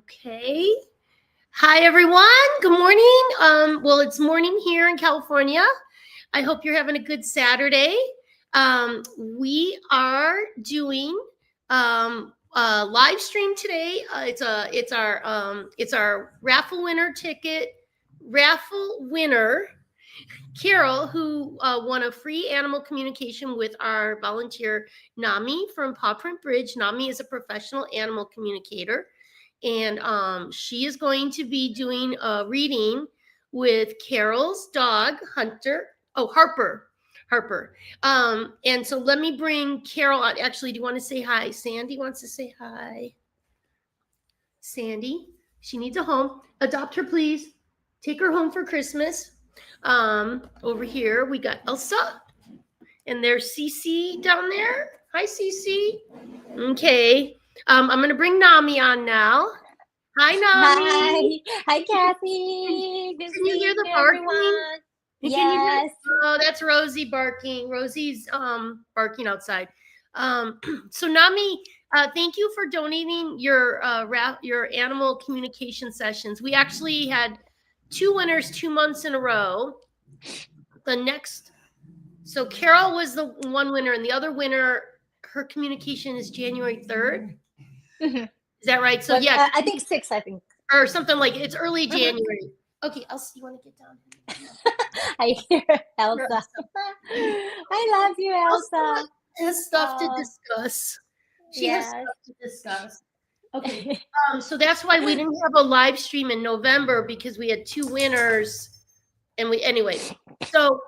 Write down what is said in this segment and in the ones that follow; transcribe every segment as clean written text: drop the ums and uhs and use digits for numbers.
Okay. Hi, everyone. Good morning. Well, it's morning here in California. I hope you're having a good Saturday. We are doing a live stream today. It's our raffle winner, Carol, who won a free animal communication with our volunteer Nami from Pawprint Bridge. Nami is a professional animal communicator, and she is going to be doing a reading with Carol's dog, Harper. And so let me bring Carol out. Actually, do you want to say hi? Sandy wants to say hi. Sandy, she needs a home. Adopt her, please. Take her home for Christmas. Over here, we got Elsa. And there's Cece down there. Hi, Cece. Okay. I'm going to bring Nami on now. Hi, Nami. Hi, Kathy. Good Can you hear the barking? barking? Yes. Oh, that's Rosie barking. Rosie's barking outside. So Nami, thank you for donating your animal communication sessions. We actually had 2 winners 2 months in a row. So Carol was the one winner, and the other winner, her communication is January 3rd. Mm-hmm. Is that right? So but, yeah, I think 6. I think or something like it's early January. Okay, Elsa, you want to get down? I hear Elsa. I love you, Elsa. Has stuff to discuss. She has stuff to discuss. Okay, so that's why we didn't have a live stream in November, because we had 2 winners, and so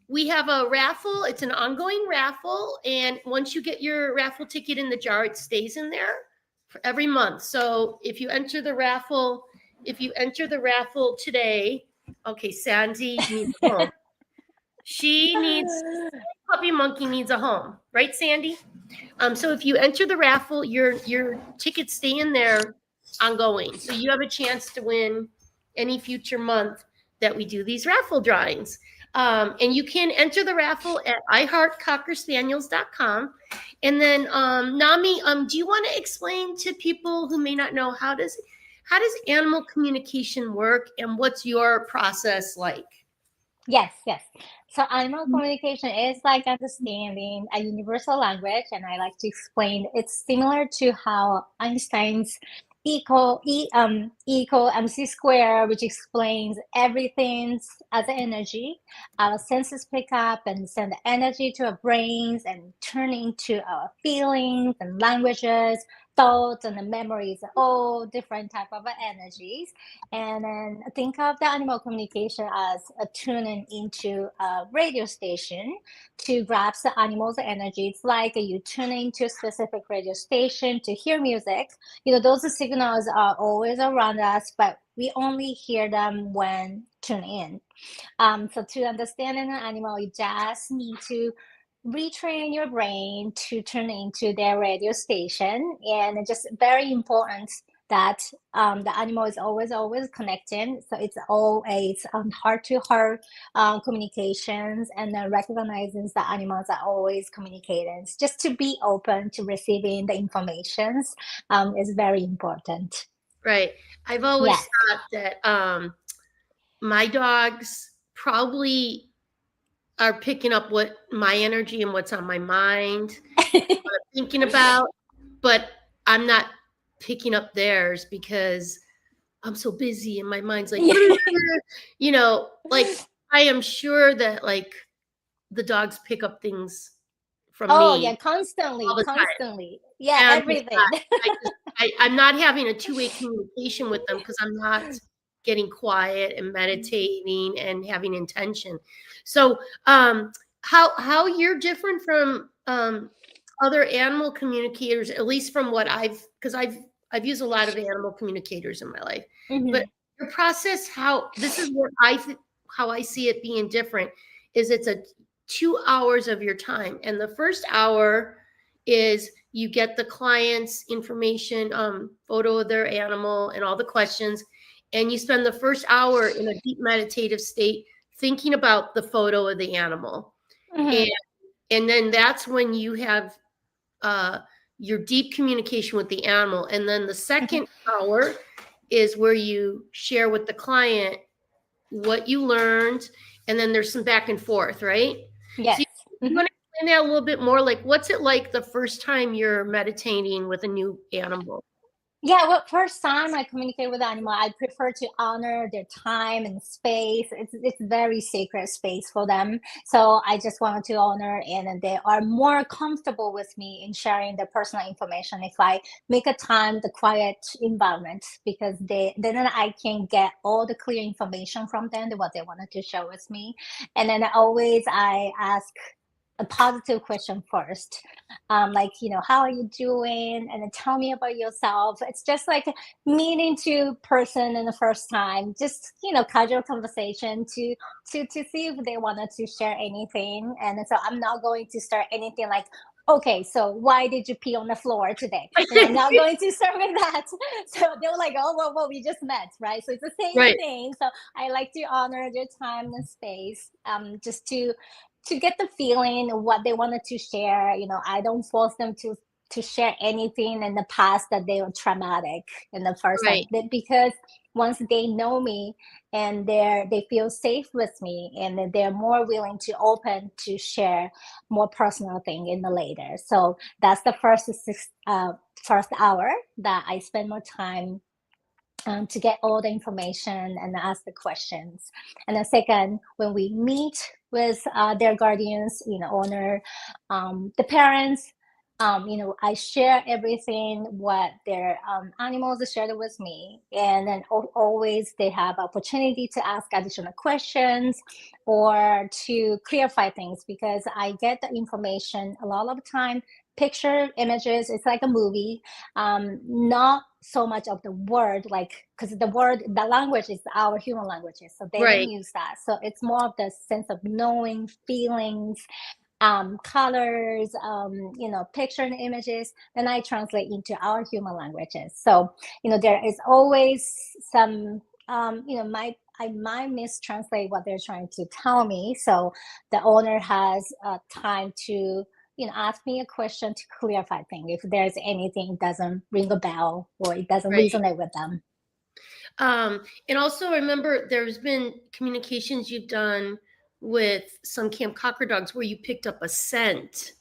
we have a raffle. It's an ongoing raffle, and once you get your raffle ticket in the jar, it stays in there for every month. So if you enter the raffle today, okay, Sandy needs a home. Puppy Monkey needs a home, right, Sandy? So if you enter the raffle, your tickets stay in there ongoing. So you have a chance to win any future month that we do these raffle drawings. And you can enter the raffle at iheartcockerspaniels.com. And then Nami, do you want to explain to people who may not know how does animal communication work, and what's your process like? Yes. So animal communication is like understanding a universal language, and I like to explain it's similar to how Einstein's equal MC square, which explains everything as energy. Our senses pick up and send the energy to our brains and turn into our feelings and languages, thoughts, and the memories, all different type of energies. And then think of the animal communication as a tuning into a radio station to grasp the animal's energy. It's like you tuning to a specific radio station to hear music. Those signals are always around us, but we only hear them when tuned in. So to understand an animal, you just need to retrain your brain to turn into their radio station. And it's just very important that the animal is always connecting. So it's always heart-to-heart communications, and then recognizing the animals are always communicating. Just to be open to receiving the informations is very important. Right. I've always thought that my dogs probably are picking up what my energy and what's on my mind, what I'm thinking about, but I'm not picking up theirs because I'm so busy and my mind's like, like I am sure that like the dogs pick up things from me. Oh yeah, constantly. Yeah, and everything. I'm not having a two-way communication with them because I'm not getting quiet and meditating and having intention. So how you're different from other animal communicators, at least from what because I've used a lot of animal communicators in my life. Mm-hmm. But your process, this is what how I see it being different, is it's a 2 hours of your time. And the first hour is you get the client's information, photo of their animal and all the questions. And you spend the first hour in a deep meditative state thinking about the photo of the animal. Mm-hmm. And then that's when you have your deep communication with the animal. And then the second hour is where you share with the client what you learned, and then there's some back and forth, right? Yes. So you want to explain that a little bit more? Like, what's it like the first time you're meditating with a new animal? Yeah, well, first time I communicate with animal, I prefer to honor their time and space. It's very sacred space for them. So I just want to honor, and they are more comfortable with me in sharing their personal information if I make a time the quiet environment, because then I can get all the clear information from them, what they wanted to share with me. And then I ask a positive question first, like, how are you doing, and then tell me about yourself. It's just like meeting to person in the first time, just casual conversation to see if they wanted to share anything. And so I'm not going to start anything like, okay, so why did you pee on the floor today? I'm not going to start with that. So they were like, oh, well, we just met, right? So it's the same Right. thing. So I like to honor their time and space, just to get the feeling of what they wanted to share. I don't force them to share anything in the past that they were traumatic in the first time, Right. because once they know me and they feel safe with me, and they're more willing to open to share more personal thing in the later. So that's the first hour that I spend more time, to get all the information and ask the questions. And then second, when we meet with their guardians, owner, the parents, I share everything what their animals shared with me, and then always they have opportunity to ask additional questions or to clarify things, because I get the information a lot of the time. Picture images, it's like a movie, not so much of the word, like, because the language is our human languages, so they don't use that. So it's more of the sense of knowing, feelings, colors, picture and images, then I translate into our human languages. So there is always some, I might mistranslate what they're trying to tell me, so the owner has time to ask me a question to clarify things if there's anything doesn't ring a bell or it doesn't resonate with them. And also remember, there's been communications you've done with some Camp Cocker dogs where you picked up a scent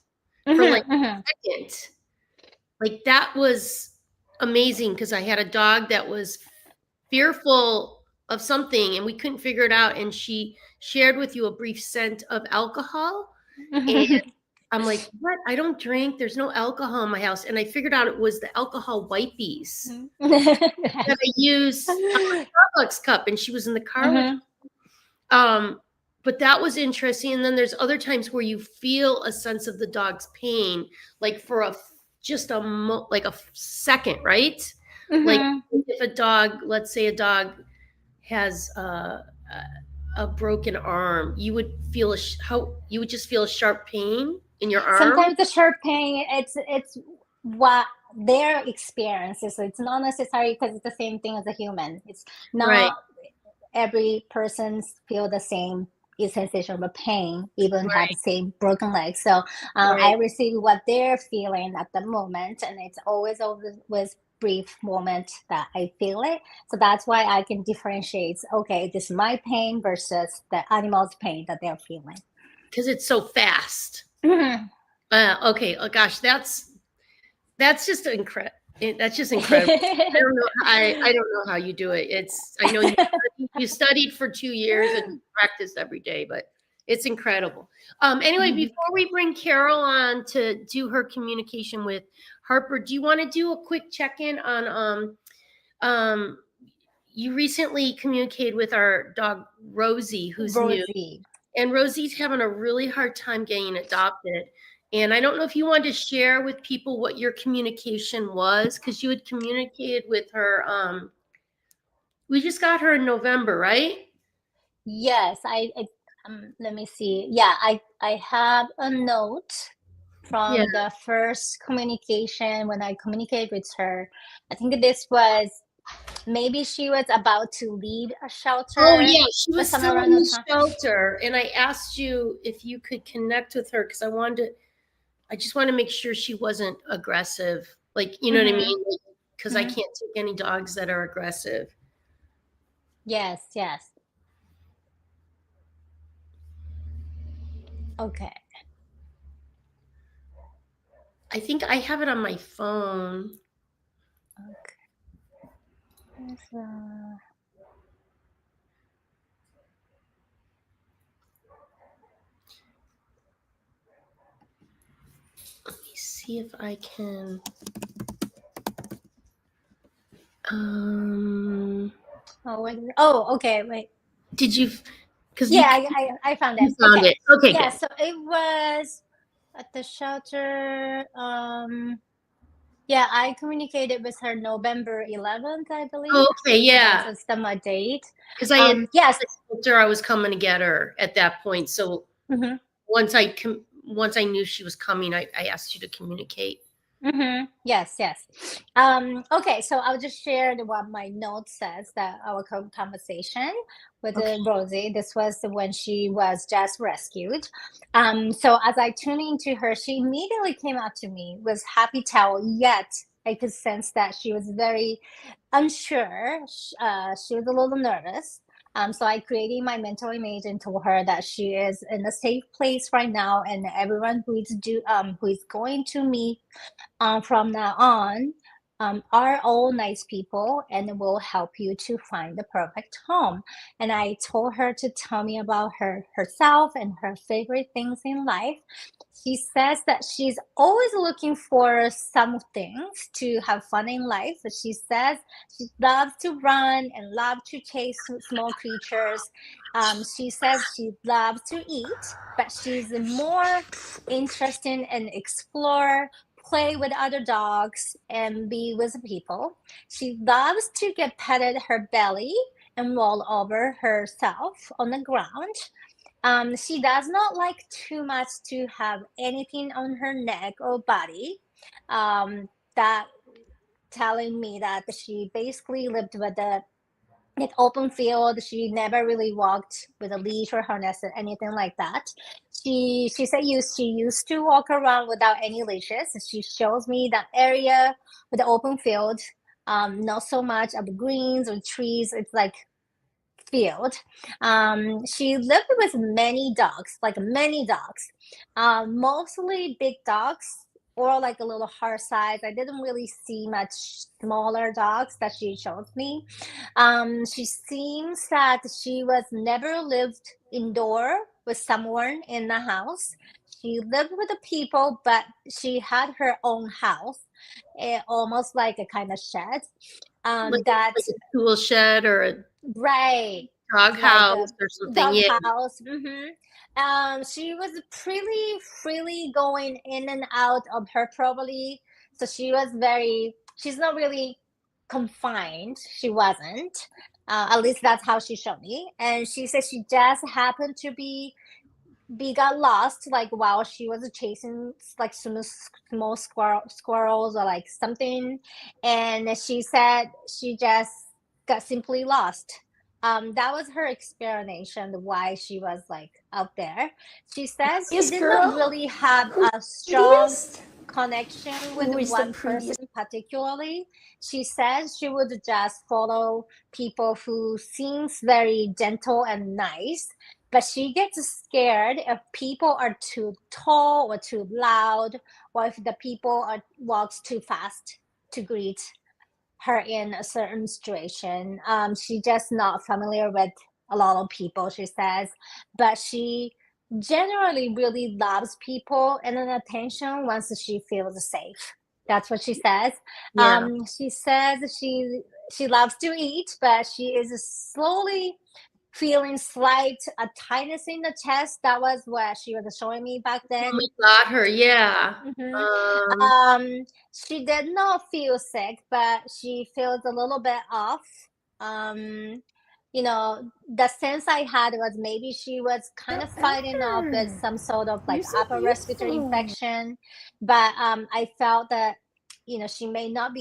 for like a second. Like, that was amazing, because I had a dog that was fearful of something and we couldn't figure it out, and she shared with you a brief scent of alcohol. And I'm like, what? I don't drink. There's no alcohol in my house. And I figured out it was the alcohol wipies that I use on my Starbucks cup. And she was in the car with me. But that was interesting. And then there's other times where you feel a sense of the dog's pain, like for like a second, right? Like, if a dog, let's say a dog has a broken arm, you would feel you would just feel a sharp pain in your arm. Sometimes the sharp pain, it's what their experience is. It's not necessary, because it's the same thing as a human. It's not every person feel the same sensation of pain, even have the same broken leg. So I receive what they're feeling at the moment, and it's always with brief moment that I feel it. So that's why I can differentiate, okay, this is my pain versus the animal's pain that they're feeling, because it's so fast. Okay. Oh gosh, that's just incredible. That's just incredible. I don't know how you do it. I know you studied for 2 years and practiced every day, but it's incredible. Anyway, before we bring Carol on to do her communication with Harper, do you want to do a quick check-in on you recently communicated with our dog Rosie, who's new, and Rosie's having a really hard time getting adopted. And I don't know if you wanted to share with people what your communication was, because you had communicated with her. We just got her in November, right? Yes, let me see. Yeah, I have a note from the first communication when I communicated with her. I think this was, maybe she was about to leave a shelter. Oh yeah, she was still in the shelter, and I asked you if you could connect with her, because I wanted to I just want to make sure she wasn't aggressive. Like, you know what I Mm-hmm. mean? Because I can't take any dogs that are aggressive. Yes, yes. Okay. I think I have it on my phone. Okay. Let me see if I can. Oh, wait. Oh, okay. Wait. Did you? Because Yeah, I found it. you found Okay. it. Okay, Yeah, good. so it was at the shelter. Yeah, I communicated with her November 11th, I believe. Oh, okay, yeah. That's the date. Because I Yes. told her I was coming to get her at that point. So Mm-hmm. once I knew she was coming, I asked you to communicate. Mm-hmm. Yes, yes. Okay, so I'll just share what my note says that our conversation with Okay. Rosie. This was when she was just rescued. So as I tuned into her, she immediately came out to me with happy towel, yet I could sense that she was very unsure. She was a little nervous. So I created my mental image and told her that she is in a safe place right now, and everyone who is going to meet from now on, are all nice people and will help you to find the perfect home. And I told her to tell me about herself and her favorite things in life. She says that she's always looking for some things to have fun in life. She says she loves to run and loves to chase small creatures. She says she loves to eat, but she's more interested in explore, play with other dogs, and be with people. She loves to get petted her belly and roll over herself on the ground. She does not like too much to have anything on her neck or body. That telling me that she basically lived with an open field. She never really walked with a leash or harness or anything like that. She said she used to walk around without any leashes. She shows me that area with the open field. Not so much of greens or trees. It's like field. She lived with many dogs, like many dogs, mostly big dogs or like a little her size. I didn't really see much smaller dogs that she showed me. She seems that she was never lived indoor with someone in the house. She lived with the people, but she had her own house, almost like a kind of shed. That Like a tool shed or a Right. dog Like a house or something. Yeah. doghouse. She was pretty freely going in and out of her property. So she's not really confined. She wasn't. At least that's how she showed me. And she said she just happened to got lost like while she was chasing like some small squirrels or like something, and she said she just got simply lost. That was her explanation why she was like out there. She says she Yes, did not girl. really have a strong Prettiest. connection with Who is the one person prettiest? particularly. She says she would just follow people who seems very gentle and nice, but she gets scared if people are too tall or too loud, or if the people walks too fast to greet her in a certain situation. She just not familiar with a lot of people, she says, but she generally really loves people and an attention once she feels safe. That's what she says. Yeah. She says she loves to eat, but she is slowly feeling slight a tightness in the chest. That was what she was showing me back When then. we got her, yeah. Mhm. Um, She did not feel sick, but she feels a little bit off. Um, the sense I had was maybe she was kind of fighting off with Harper, some sort of you're like so upper respiratory beautiful. infection. But I felt that, she may not,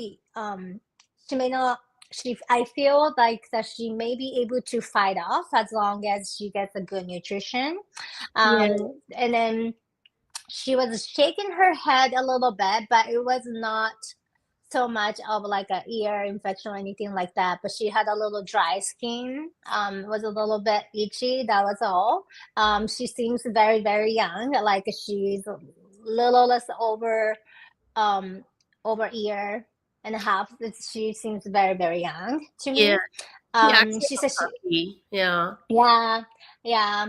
I feel like that she may be able to fight off as long as she gets a good nutrition. yeah. And then she was shaking her head a little bit, but it was not so much of like a ear infection or anything like that. But she had a little dry skin, was a little bit itchy. That was all. She seems very, very young, like she's a little less um over year and a half. She seems very, very young to Yeah. me. She acts like She a said she puppy. Yeah. yeah, yeah.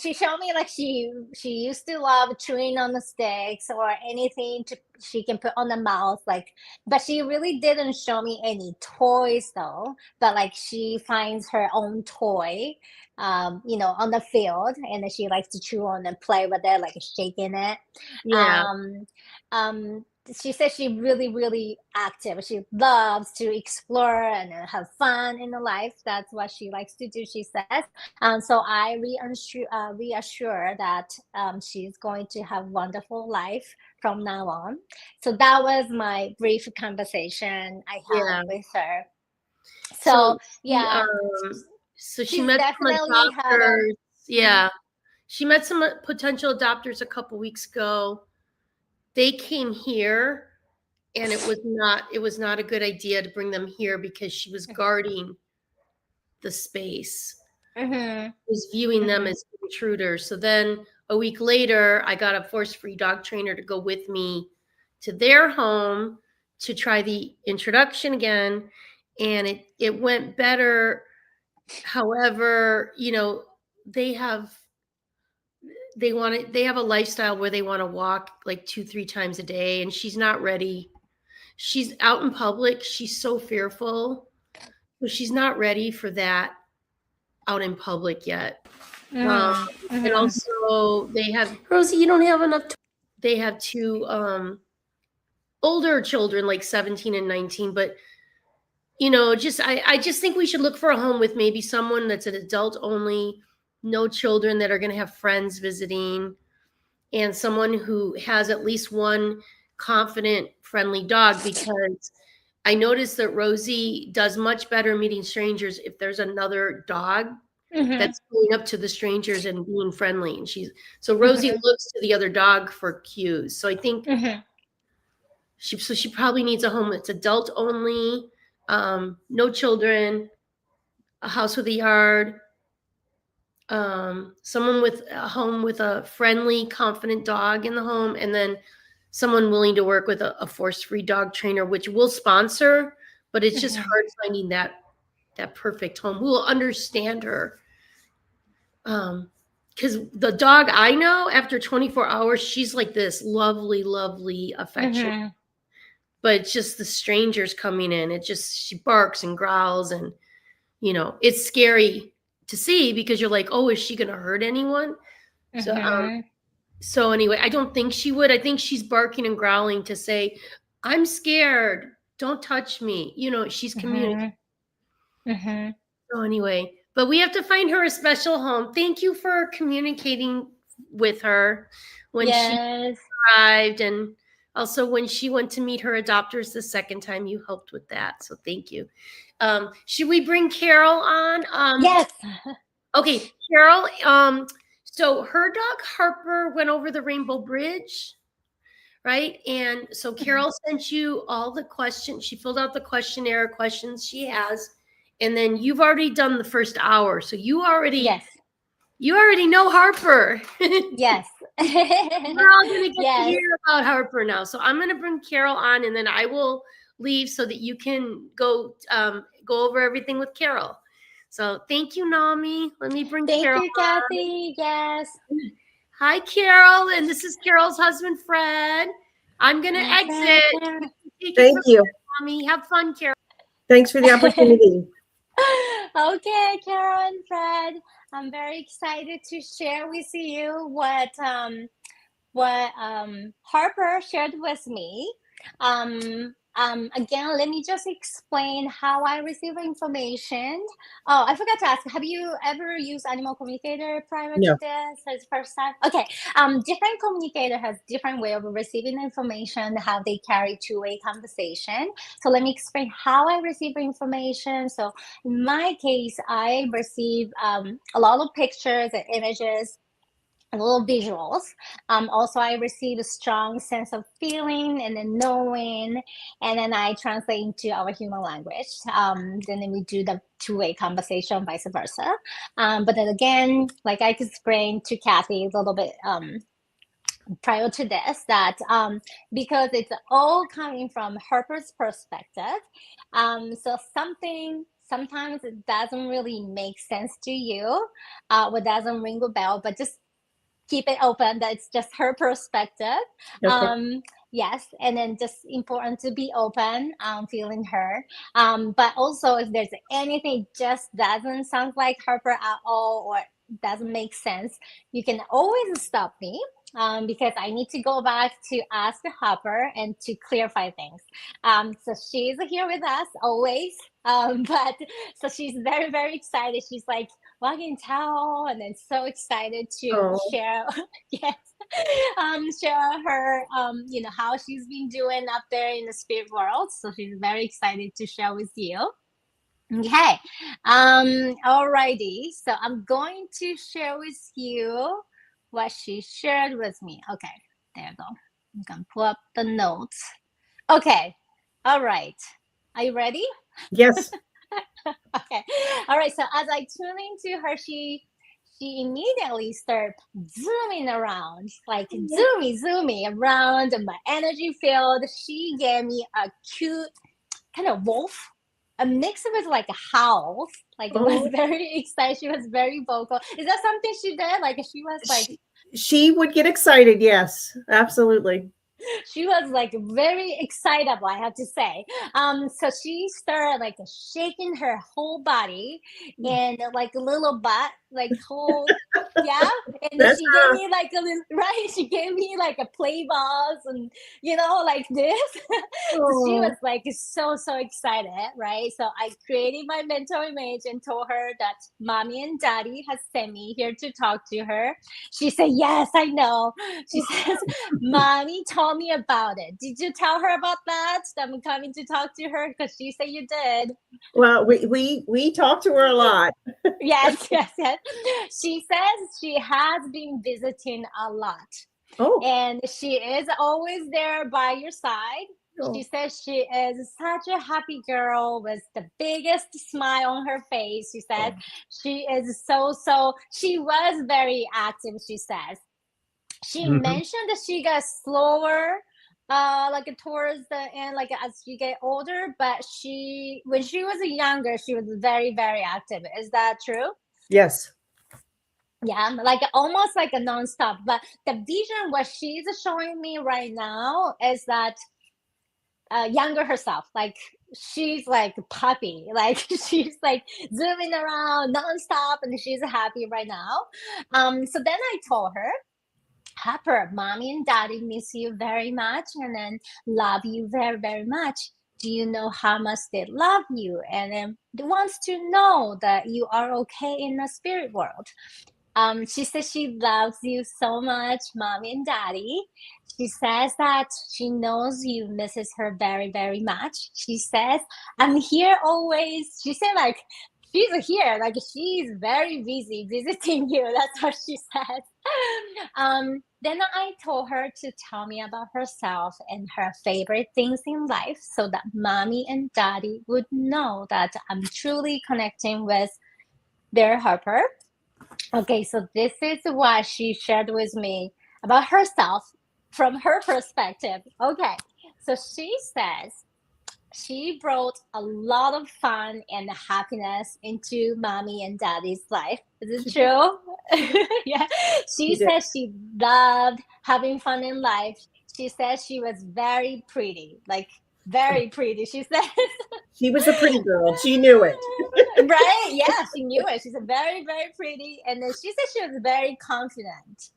She showed me like she used to love chewing on the sticks or anything to she can put on the mouth, like, but she really didn't show me any toys though. But like she finds her own toy, on the field, and then she likes to chew on and play with it, like shaking it. Yeah. Um, she says she really, really active. She loves to explore and have fun in the life. That's what she likes to do, she says. So I reassure that she's going to have wonderful life from now on. So that was my brief conversation I had Yeah. with her. So So she, yeah, so she she's met some definitely had a. adopters. Mhm, Yeah. She met some potential adopters a couple weeks ago. They came here, and it was not a good idea to bring them here because she was guarding the space. mhm, Was viewing them mhm, as intruders. So then a week later, I got a force-free dog trainer to go with me to their home to try the introduction again, and it went better. However, they have they have a lifestyle where they want to walk like 2-3 times a day, and she's not ready. She's out in public, she's so fearful. So she's not ready for that out in public yet. Um, mhm, and mhm, also they have Rosie, you don't have enough they have two older children like 17 and 19, but just I just think we should look for a home with maybe someone that's an adult only, no children that are going to have friends visiting, and someone who has at least one confident, friendly dog, because I noticed that Rosie does much better meeting strangers if there's another dog mhm, that's going up to the strangers and being friendly. And so Rosie mhm, looks to the other dog for cues. So I think mhm, she probably needs a home that's adult only, no children, a house with a yard, someone with a home with a friendly, confident dog in the home, and then someone willing to work with a force-free dog trainer, which will sponsor, but it's just mhm, hard finding that perfect home who will understand her. Because the dog I know, after 24 hours, she's like this lovely, lovely affection. mhm, But it's just the strangers coming in. She barks and growls, and it's scary to see because you're like, oh, is she going to hurt anyone? So, mhm, so anyway, I don't think she would. I think she's barking and growling to say, I'm scared. Don't touch me. She's communicating. mhm, mhm. So anyway, but we have to find her a special home. Thank you for communicating with her when she Yes. arrived, and also when she went to meet her adopters the second time. You helped with that, so thank you. Should we bring Carol on? Yes. Okay, Carol. So her dog Harper went over the Rainbow Bridge, right? And so Carol sent you all the questions. She filled out the questions she has, and then you've already done the first hour, so Yes. you already know Harper. Yes. We're all gonna get to Yes. hear about Harper now. So I'm gonna bring Carol on, and then I will leave so that you can go over everything with Carol. So thank you, Nami. Let me bring Thank Carol you, Kathy. Yes. on. Hi, Carol, and this is Carol's husband, Fred. I'm gonna exit. Take it Thank from you. here, Nami. Have fun, Carol. Thanks for the opportunity. Okay, Carol and Fred. I'm very excited to share with you what Harper shared with me. Again, let me just explain how I receive information. Oh, I forgot to ask, have you ever used Animal Communicator prior to No. this? It's first time? Okay. Different communicator has different way of receiving information, how they carry two-way conversation. So let me explain how I receive information. So in my case, I receive a lot of pictures and images little visuals. Also, I receive a strong sense of feeling and then knowing, and then I translate into our human language. Then we do the two-way conversation, vice versa. But then again, like I explained to Kathy a little bit prior to this, that because it's all coming from Harper's perspective, so sometimes it doesn't really make sense to you, or doesn't ring a bell, but just keep it open that it's just her perspective. Okay. Yes, and then just important to be open, feeling her. But also if there's anything just doesn't sound like Harper at all, or doesn't make sense, you can always stop me, because I need to go back to ask Harper and to clarify things. So she's here with us always. But so she's very, very excited. She's like wagging tail and then so excited to Oh. share yes, share her how she's been doing up there in the spirit world. So she's very excited to share with you. Okay. Alrighty. So I'm going to share with you what she shared with me. Okay, there you go. I'm gonna pull up the notes. Okay. All right. Are you ready? Yes. Okay. All right. So as I tune into her, she immediately started zooming around, like zooming around my energy field. She gave me a cute kind of wolf, a mix with like a howl. Like it was very excited. She was very vocal. Is that something she did? Like she was like she would get excited. Yes, absolutely. she was like very excitable, I have to say. So she started like shaking her whole body and like a little butt, like whole, yeah. And then That's she gave me like a little, right? She gave me like a play balls and like this. So she was like so excited, right? So I created my mental image and told her that mommy and daddy has sent me here to talk to her. She said, yes, I know. She says, mommy told me about it. Did you tell her about that? I'm coming to talk to her because she said you did. Well, we talk to her a lot. Yes. She says she has been visiting a lot. Oh. And she is always there by your side. She says she is such a happy girl with the biggest smile on her face. She says she is she was very active, she says. She mentioned that she got slower like towards the end, like as she get older, but when she was younger, she was very, very active. Is that true? Yes. Yeah, like almost like a nonstop. But the vision what she's showing me right now is that younger herself, like she's like a puppy, like she's like zooming around nonstop and she's happy right now. So then I told her, Harper, mommy and daddy miss you very much and then love you very, very much. Do you know how much they love you? And then they wants to know that you are okay in the spirit world. She says she loves you so much, mommy and daddy. She says that she knows you misses her very, very much. She says, I'm here always. She said like, she's here, like she's very busy visiting you. That's what she said. Then I told her to tell me about herself and her favorite things in life so that mommy and daddy would know that I'm truly connecting with their Harper. Okay, so this is what she shared with me about herself from her perspective. Okay, so she says she brought a lot of fun and happiness into mommy and daddy's life. Is it true? Yeah. She says she loved having fun in life. She says she was very pretty, like very pretty. She says she was a pretty girl. She knew it. Right? Yeah, she knew it. She's very, very pretty. And then she said she was very confident.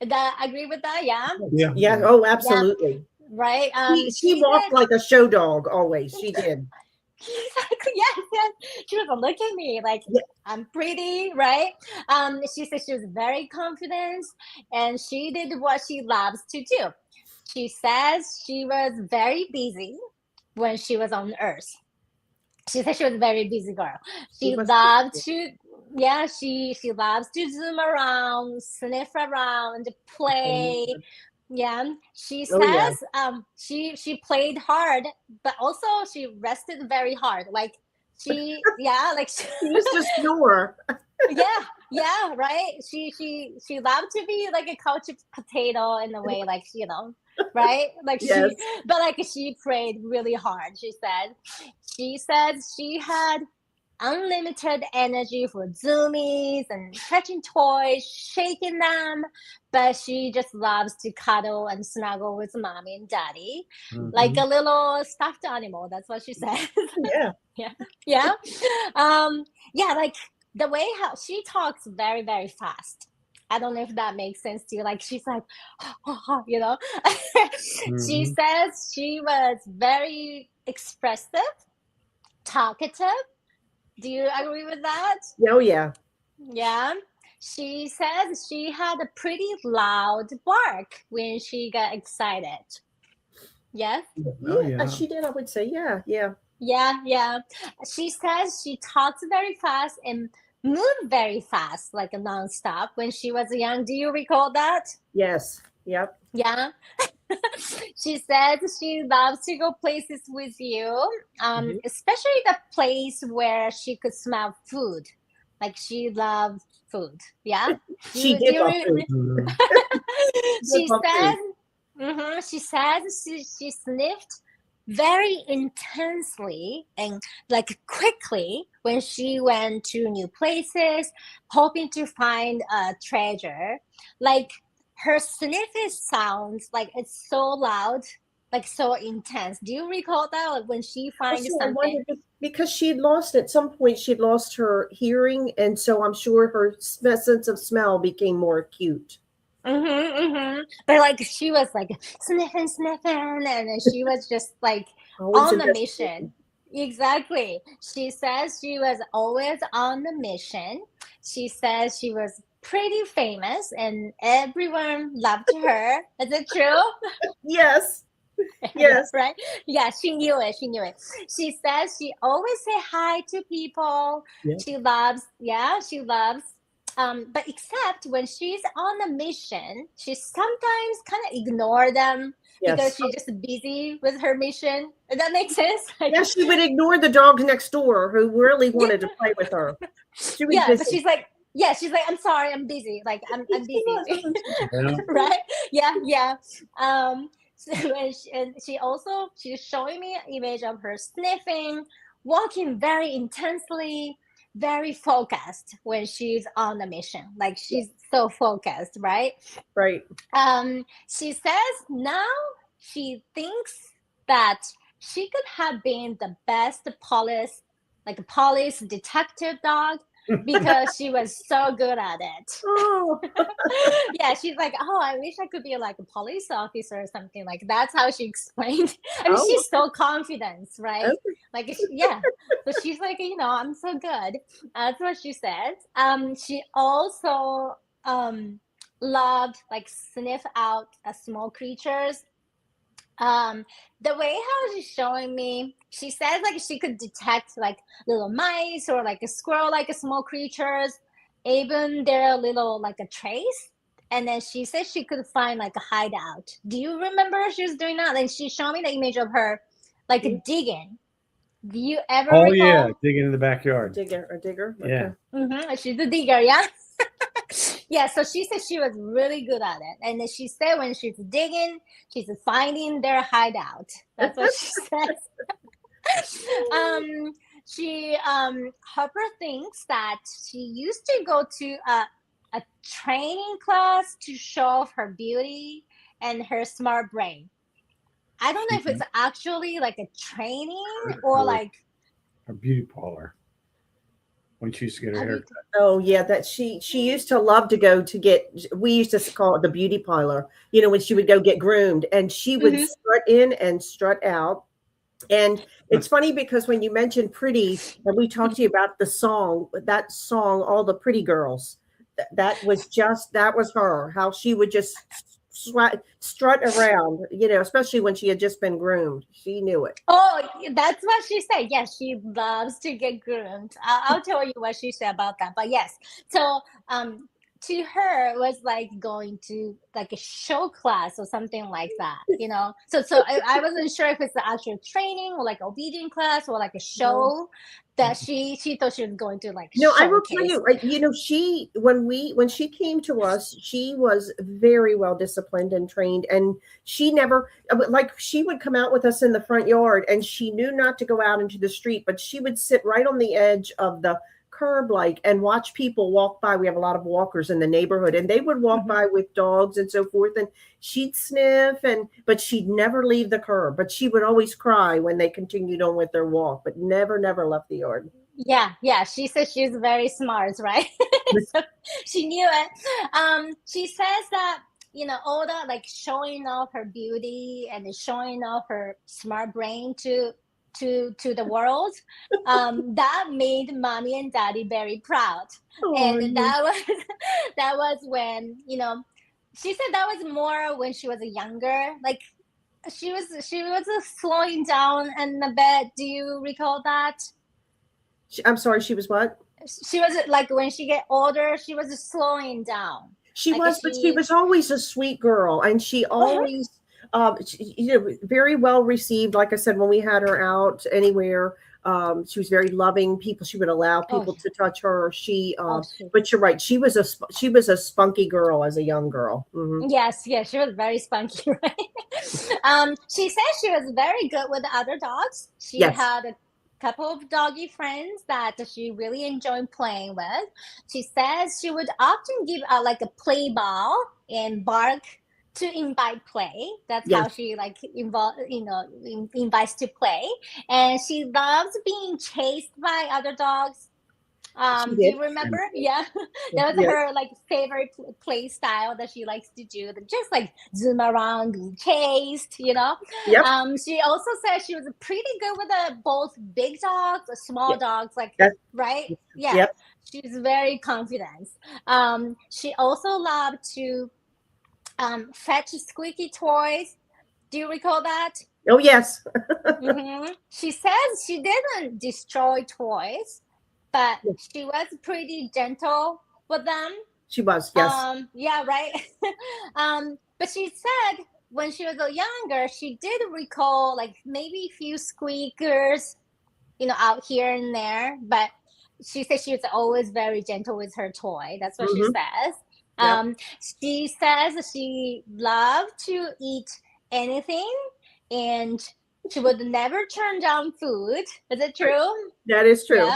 That agree with that? Yeah. Yeah. Oh, absolutely. Yeah. Right. She walked like a show dog always. She did. Exactly. Yes. She was look at me like I'm pretty, right? She said she was very confident and she did what she loves to do. She says she was very busy when she was on Earth. She said she was a very busy girl. She loved to Yeah, she loves to zoom around, sniff around, play. Yeah, she Oh yeah. says she played hard, but also she rested very hard. Like like She used to snore. yeah, right. She loved to be like a couch potato in a way, like right? Like Yes. but like she prayed really hard. She said she had unlimited energy for zoomies and catching toys, shaking them, but she just loves to cuddle and snuggle with mommy and daddy, like a little stuffed animal. That's what she says. Yeah. Yeah. Yeah, like the way how she talks very, very fast. I don't know if that makes sense to you. Like she's like, she says she was very expressive, talkative. Do you agree with that? Oh yeah. Yeah. She says she had a pretty loud bark when she got excited. Yes? Oh, yeah. She did. I would say, yeah. Yeah. She says she talks very fast and moved very fast, like a nonstop when she was young. Do you recall that? Yes. Yep. Yeah. She says she loves to go places with you, especially the place where she could smell food. Like she loved food. Yeah. She did love food. She said, she says she sniffed very intensely and like quickly when she went to new places, hoping to find a treasure. Like her sniffing sounds like it's so loud, like so intense. Do you recall that? Like when she finds Also, I something. wondered because she'd lost at some point, she'd lost her hearing, and so I'm sure her sense of smell became more acute. But like she was like sniffing, and then she was just like Always on a investigating. mission. Exactly. She says she was always on the mission. She says she was pretty famous and everyone loved her. Is it true? Yes. Yes. Right? Yeah, she knew it. She says she always say hi to people. Yeah. She loves. But except when she's on a mission, she sometimes kind of ignore them because Yes. she's just busy with her mission. Does that make sense? Like, Yeah, she would ignore the dogs next door who really wanted to play with her. She was yeah, busy. but she's like, I'm sorry, I'm busy. Like I'm busy. Yeah. Right? Yeah. So and she's showing me an image of her sniffing, walking very intensely, very focused when she's on a mission. Like she's so focused, right? Right. She says now she thinks that she could have been the best police detective dog because she was so good at it. Oh. Yeah, she's like, oh, I wish I could be like a police officer or something. Like that's how she explained. I mean, she's so confident, right? Okay. Like, yeah. So she's like, I'm so good. That's what she said. She also loved like sniff out small creatures. The way how she's showing me, she says like she could detect like little mice or like a squirrel, like a small creatures, even their little like a trace. And then she said she could find like a hideout. Do you remember she was doing that? And she showed me the image of her like digging. Do you ever Oh, recall? yeah. Digging in the backyard. Digger. Yeah. Mm-hmm. She's a digger, yeah. Yeah, so she said she was really good at it. And then she said when she's digging, she's finding their hideout. That's what she says. Harper thinks that she used to go to a training class to show off her beauty and her smart brain. I don't know if it's actually like a training or like a beauty parlor when she used to get her hair cut. Oh yeah, that she used to love to go to get. We used to call it the beauty parlor. When she would go get groomed, and she would strut in and strut out. And it's funny because when you mentioned pretty, and we talked to you about that song, All the Pretty Girls. That was her. How she would just strut around, especially when she had just been groomed. She knew it. Oh, that's what she said. Yes, she loves to get groomed. I'll tell you what she said about that. But yes, so to her it was like going to like a show class or something like that. So I wasn't sure if it's the actual training or like obedient class or like a show that she thought she was going to like No, I will showcase. tell you, she when she came to us, she was very well disciplined and trained, and she never like she would come out with us in the front yard, and she knew not to go out into the street, but she would sit right on the edge of the curb and watch people walk by. We have a lot of walkers in the neighborhood, and they would walk by with dogs and so forth, and she'd sniff, but she'd never leave the curb, but she would always cry when they continued on with their walk, but never left the yard. Yeah, she says she's very smart, right? So she knew it. She says that all that like showing off her beauty and showing off her smart brain to the world, that made mommy and daddy very proud. And that was when she said that was more when she was younger, like she was slowing down in the bed. Do you recall that? I'm sorry, she was what? She was like when she get older, she was slowing down. She like was, but she was always a sweet girl, and she always, very well received. Like I said, when we had her out anywhere, she was very loving. She would allow people to touch her. But you're right, she was a spunky girl as a young girl. Mm-hmm. Yes, she was very spunky, right? She said she was very good with the other dogs. She had a couple of doggy friends that she really enjoyed playing with. She says she would often give out like a play ball and bark to invite play. That's how she like invites to play. And she loves being chased by other dogs. Do you remember? Yeah, that was her like favorite play style that she likes to do. Just like zoom around, being chased. She also said she was pretty good with both big dogs, small dogs, like right. Yeah, she's very confident. She also loved to fetch squeaky toys. Do you recall that? Oh yes. She says she didn't destroy toys, but she was pretty gentle with them. She was, yes. Yeah, right. But she said when she was younger, she did recall like maybe a few squeakers, out here and there. But she said she was always very gentle with her toy. That's what she says. She says she loved to eat anything, and she would never turn down food. Is it true? That is true.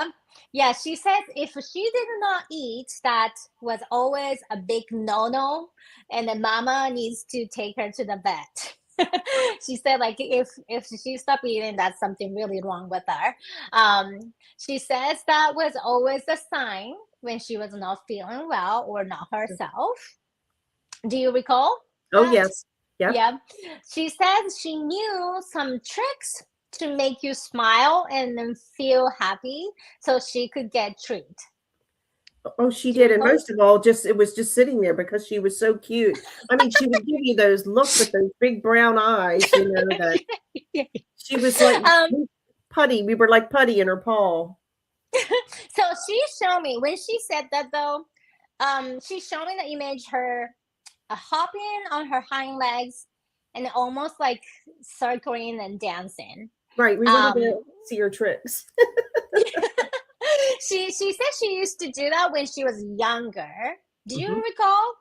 Yeah, she says if she did not eat, that was always a big no-no, and the mama needs to take her to the vet. She said like if she stopped eating, that's something really wrong with her. She says that was always a sign when she was not feeling well or not herself. Do you recall that? Oh yes. Yeah. She says she knew some tricks to make you smile and then feel happy so she could get treat. Oh, she did. And most of all, it was just sitting there because she was so cute. I mean, she would give you those looks with those big brown eyes, that she was like putty. We were like putty in her paw. So she showed me, when she said that though, she showed me the image, her hopping on her hind legs and almost like circling and dancing. Right. We wanted to see her tricks. She said she used to do that when she was younger. Do you recall?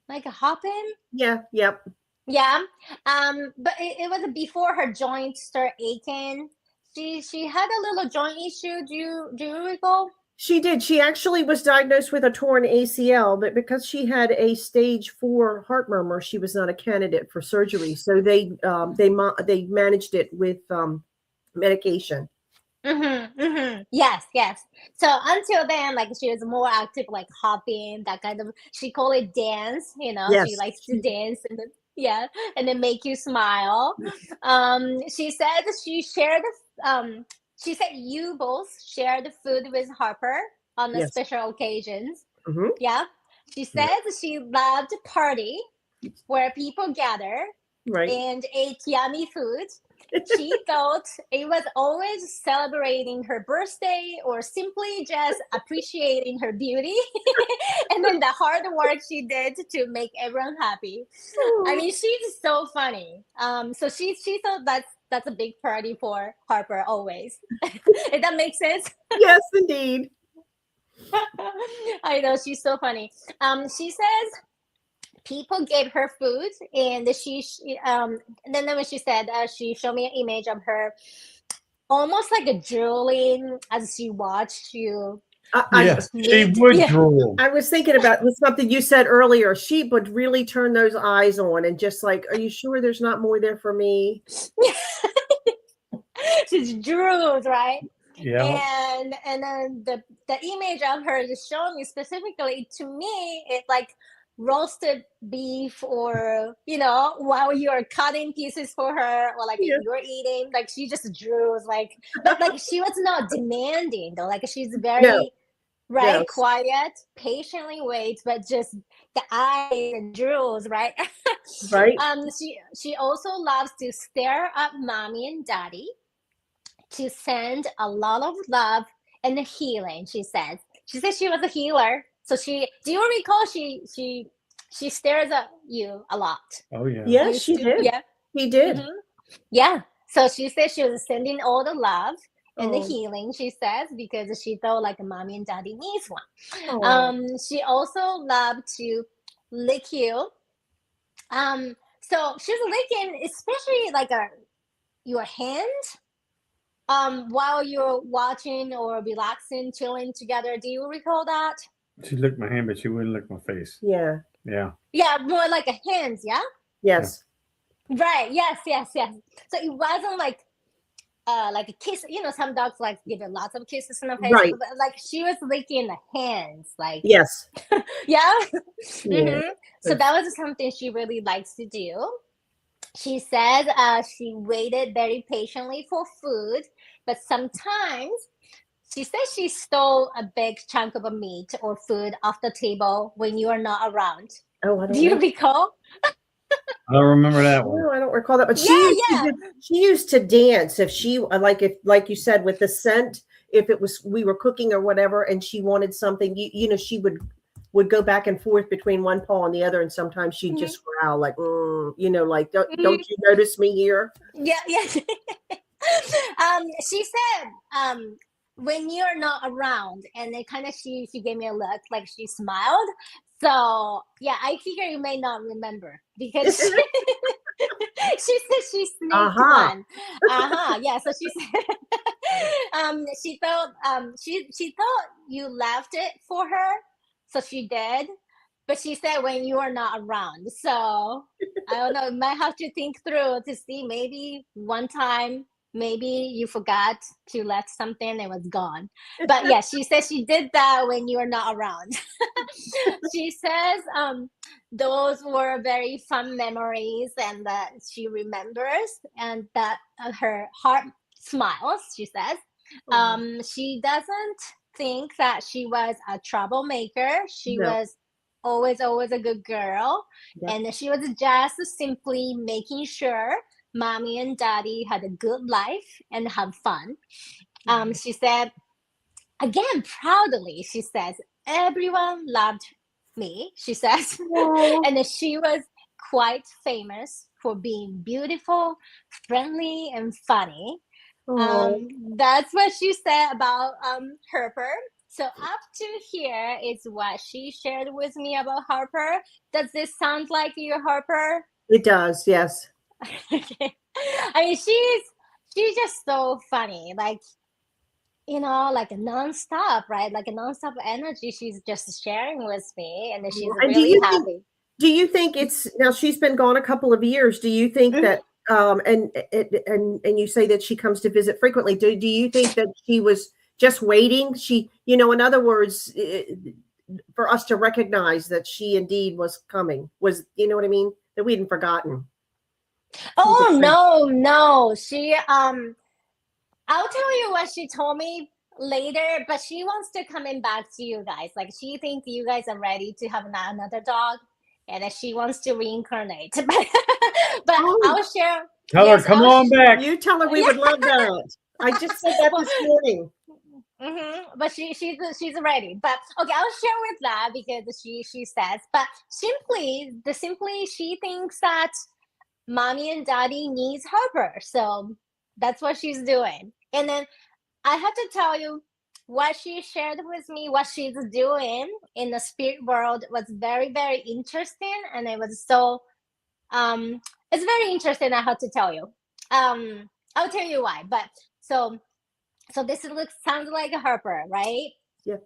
Like a hopping? Yeah. Yep. Yeah. But it was before her joints start aching. She had a little joint issue. Do you recall? She did. She actually was diagnosed with a torn ACL, but because she had a stage 4 heart murmur, she was not a candidate for surgery. So they managed it with medication. Yes. So until then, like she was more active, like hopping, that kind of. She called it dance. She likes to dance and then make you smile. She said she shared. She said you both shared food with Harper on the special occasions. Yeah. She said she loved to party where people gather Right. and ate yummy food. She thought it was always celebrating her birthday or simply just appreciating her beauty and then the hard work she did to make everyone happy. I mean, she's so funny. So she thought that's a big party for Harper always. If that makes sense. Yes, indeed. I know, she's so funny. She says people gave her food, and then when she said she showed me an image of her almost like a drooling as she watched you. Yes, she meat. would Yeah. drool. I was thinking about something you said earlier. She would really turn those eyes on and just like, are you sure there's not more there for me? She's drools, right? Yeah. And then the image of her is showing me specifically, to me, it's like roasted beef, or while you're cutting pieces for her, or like Yeah. you're eating, like she just drools, like, but like she was not demanding though, like she's very No. right, Yes. quiet, patiently waits, but just the eyes and drools, right? Right. She also loves to stare at mommy and daddy, to send a lot of love and healing. She says she was a healer. So do you recall she stares at you a lot? Oh yeah. Yes, she did. Yeah. He did. Mhm. Yeah. So she said she was sending all the love and the Oh. healing, she says, because she felt like mommy and daddy needs one. Oh. She also loved to lick you. So she's licking, especially like your hand, while you're watching or relaxing, chilling together. Do you recall that? She licked my hand, but she wouldn't lick my face. Yeah. Yeah. Yeah, more like a hands, yeah? Yes. Right. Yes. So it wasn't like a kiss. Some dogs like give it lots of kisses in the face. Right. But like she was licking the hands, like Yes. yeah. Yeah. So that was something she really likes to do. She said she waited very patiently for food, but sometimes she said she stole a big chunk of a meat or food off the table when you are not around. Oh, I don't Do you know. recall? I don't remember that one. No, I don't recall that. But Yeah. she used to dance if she like you said, with the scent, if it was we were cooking or whatever, and she wanted something, she would go back and forth between one paw and the other, and sometimes she'd just growl like, like don't you notice me here? Yeah. She said when you're not around, and then kind of she gave me a look, like she smiled. So yeah, I figure you may not remember because she said she sneaked one. Yeah. So she said she thought she thought you left it for her, so she did. But she said when you are not around. So I don't know. Might have to think through to see, maybe one time, maybe you forgot to let something and it was gone. But yeah, she says she did that when you are not around. She says those were very fun memories, and that she remembers, and that her heart smiles, she says. She doesn't think that she was a troublemaker. She No. was always a good girl. Yep. And she was just simply making sure mommy and daddy had a good life and have fun. She said, again, proudly, she says, everyone loved me, she says. And she was quite famous for being beautiful, friendly, and funny. That's what she said about Harper. So up to here is what she shared with me about Harper. Does this sound like you, Harper? It does, yes. Okay. I mean, she's just so funny, like like a nonstop, right? Like a nonstop energy she's just sharing with me, and she's And really happy. Do you think it's now she's been gone a couple of years? Do you think that and you say that she comes to visit frequently? Do you think that she was just waiting? In other words, for us to recognize that she indeed was coming, was, you know what I mean? That we hadn't forgotten. Oh no. She I'll tell you what she told me later, but she wants to coming back to you guys. Like she thinks you guys are ready to have another dog, and that she wants to reincarnate. But I'll share. Tell her, Yes, come on back. You tell her we would love that. I just said that this morning. But she's ready. But okay, I'll share with that because she says. But simply she thinks that mommy and daddy needs Harper, so that's what she's doing. And then I have to tell you what she shared with me, what she's doing in the spirit world was very, very interesting, and it was so it's very interesting. I have to tell you. I'll tell you why. But so this sounds like a Harper, right? Yeah.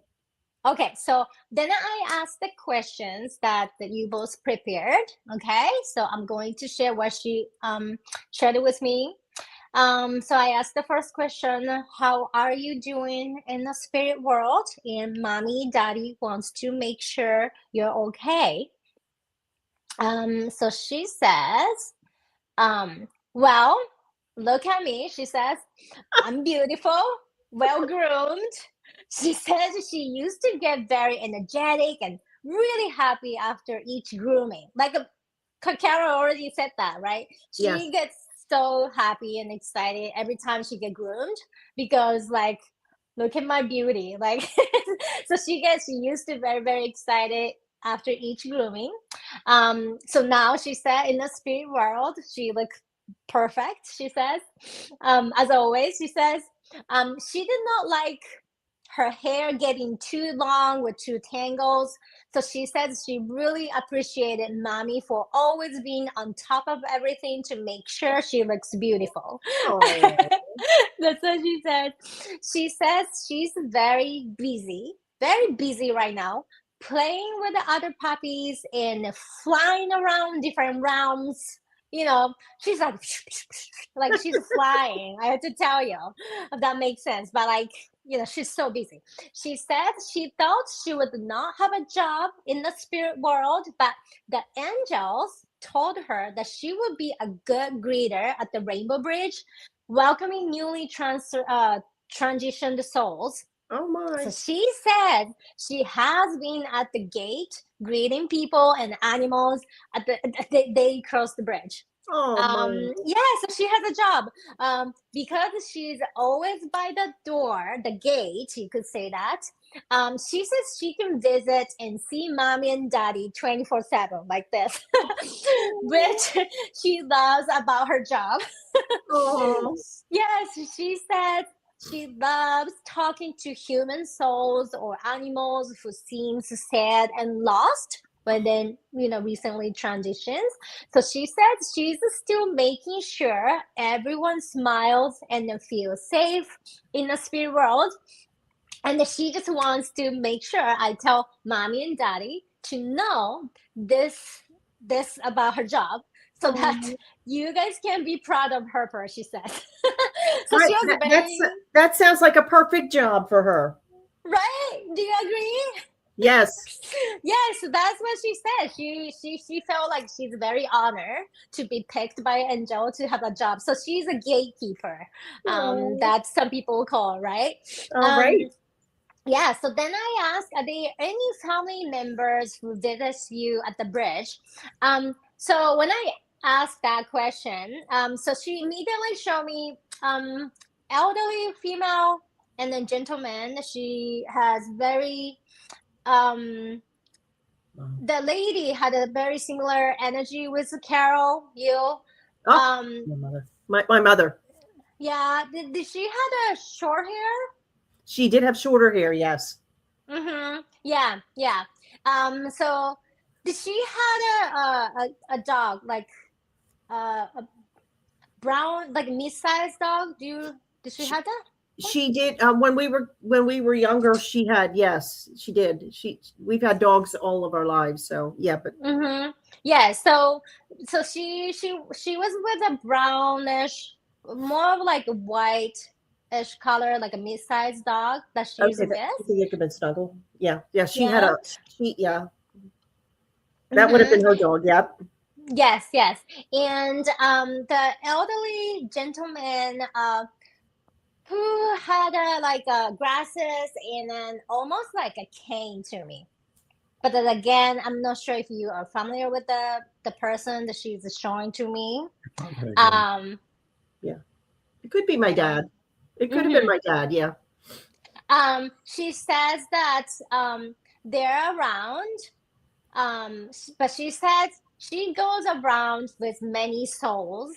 Okay, so then I asked the questions that you both prepared. Okay, so I'm going to share what she shared with me. So I asked the first question, how are you doing in the spirit world? And mommy, daddy wants to make sure you're okay. So she says, well, look at me. She says, I'm beautiful, well-groomed. She says she used to get very energetic and really happy after each grooming. Like Carol already said that, right? She gets so happy and excited every time she get groomed because like, look at my beauty. Like, so she used to very, very excited after each grooming. So now she said in the spirit world, she looks perfect, she says. As always, she says, she did not like her hair getting too long with too tangles. So she says she really appreciated mommy for always being on top of everything to make sure she looks beautiful. That's what she said. She says she's very busy right now, playing with the other puppies and flying around different realms. You know, she's like she's flying. I have to tell you, if that makes sense. But like, you know, she's so busy. She said she thought she would not have a job in the spirit world, but the angels told her that she would be a good greeter at the Rainbow Bridge, welcoming newly transitioned souls. Oh my. So she said she has been at the gate greeting people and animals at they cross the bridge. Oh my. Yeah, so she has a job. Because she's always by the door, the gate, you could say that. She says she can visit and see mommy and daddy 24/7 like this, which she loves about her job. Oh. Yes, she said she loves talking to human souls or animals who seems sad and lost when then, you know, recently transitions. So she said she's still making sure everyone smiles and feels safe in the spirit world. And she just wants to make sure I tell mommy and daddy to know this about her job so that you guys can be proud of her, she says. So she was that sounds like a perfect job for her. Right? Do you agree? Yes. Yes, that's what she said. She felt like she's very honored to be picked by Angel to have a job. So she's a gatekeeper. That some people call, right? All right. Yeah, so then I asked, are there any family members who visit you at the bridge? So when I asked that question, so she immediately showed me elderly female and then gentleman. She has very the lady had a very similar energy with Carol, you. My mother. My mother. Yeah, did she had a short hair? She did have shorter hair, yes. Yeah. So did she had a dog like a brown like mid-sized dog? Did she have that? She did. When we were younger, she had. Yes, she did. We've had dogs all of our lives. So yeah, but yeah. So she was with a brownish, more of like a white-ish color, like a mid-sized dog that she used to get. It could have been Snuggle. Yeah. She had a. That would have been her dog. Yep. Yes. And the elderly gentleman who had like glasses and then almost like a cane to me. But then again, I'm not sure if you are familiar with the person that she's showing to me. Yeah, it could be my dad. It could have been my dad. Yeah. She says that they're around, but she says she goes around with many souls.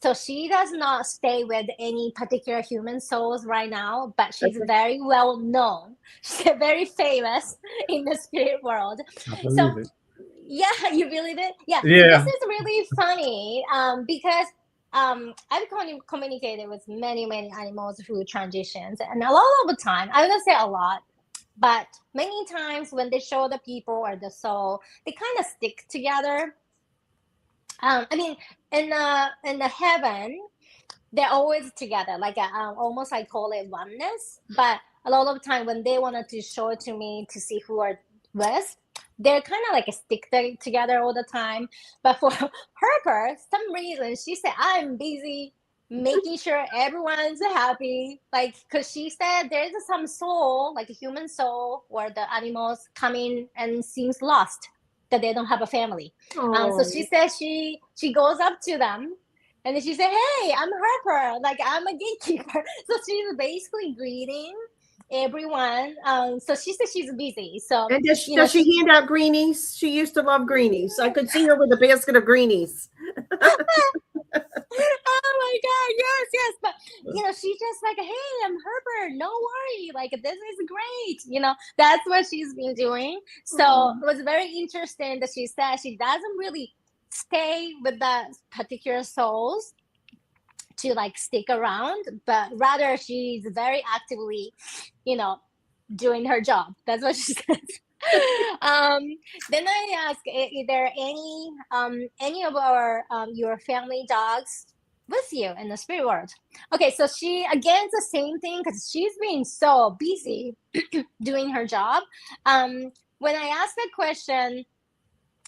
So she does not stay with any particular human souls right now, but she's very well known. She's very famous in the spirit world. I believe it. Yeah, you believe it? Yeah. Yeah. So this is really funny because I've communicated with many animals through transitions, and a lot of the time, I wouldn't say a lot, but many times when they show the people or the soul, they kind of stick together. I mean, in the heaven, they're always together, like almost I call it oneness. But a lot of the time when they wanted to show it to me to see who are with, they're kind of like a stick together all the time. But for Harper, some reason she said, I'm busy making sure everyone's happy, like, because she said there's some soul, like a human soul, where the animals come in and seems lost, that they don't have a family. So she said she goes up to them and then she said, hey, I'm Harper, like I'm a gatekeeper. So she's basically greeting everyone. So she said she's busy. So and does she hand out greenies? She used to love greenies. I could see her with a basket of greenies. Oh my god, yes. But she's just like, hey, I'm Harper. No worry, like this is great. That's what she's been doing. So it was very interesting that she said she doesn't really stay with the particular souls to like stick around, but rather she's very actively, doing her job. That's what she says. Then I ask, is there any of our your family dogs with you in the spirit world? Okay, so she again it's the same thing because she's been so busy doing her job. When I asked that question,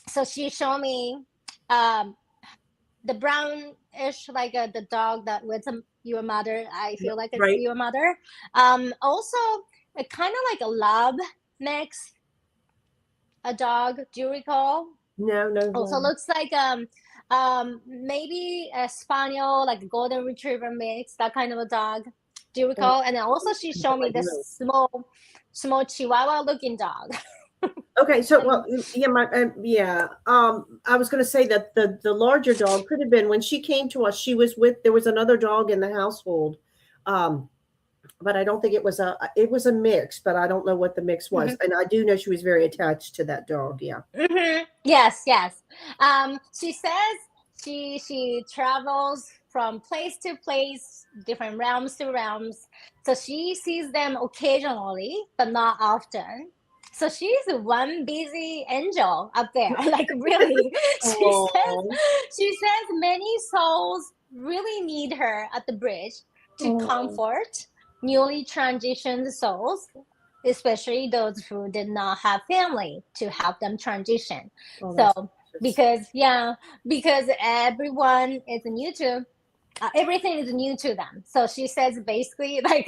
so she showed me the brownish, like the dog that with your mother. I feel like it's your mother. Also, kind of like a lab mix. A dog, do you recall? No. Also looks like maybe a spaniel, like a golden retriever mix, that kind of a dog. Do you recall? And then also she showed me this small chihuahua looking dog. Okay, so I was going to say that the larger dog could have been when she came to us. She was there was another dog in the household, but I don't think it was a mix. But I don't know what the mix was, and I do know she was very attached to that dog. Yeah. Yes. She says she travels from place to place, different realms to realms. So she sees them occasionally, but not often. So she's one busy angel up there, like really. She says many souls really need her at the bridge to comfort newly transitioned souls, especially those who did not have family, to help them transition. Because everyone is new to everything is new to them. So she says basically like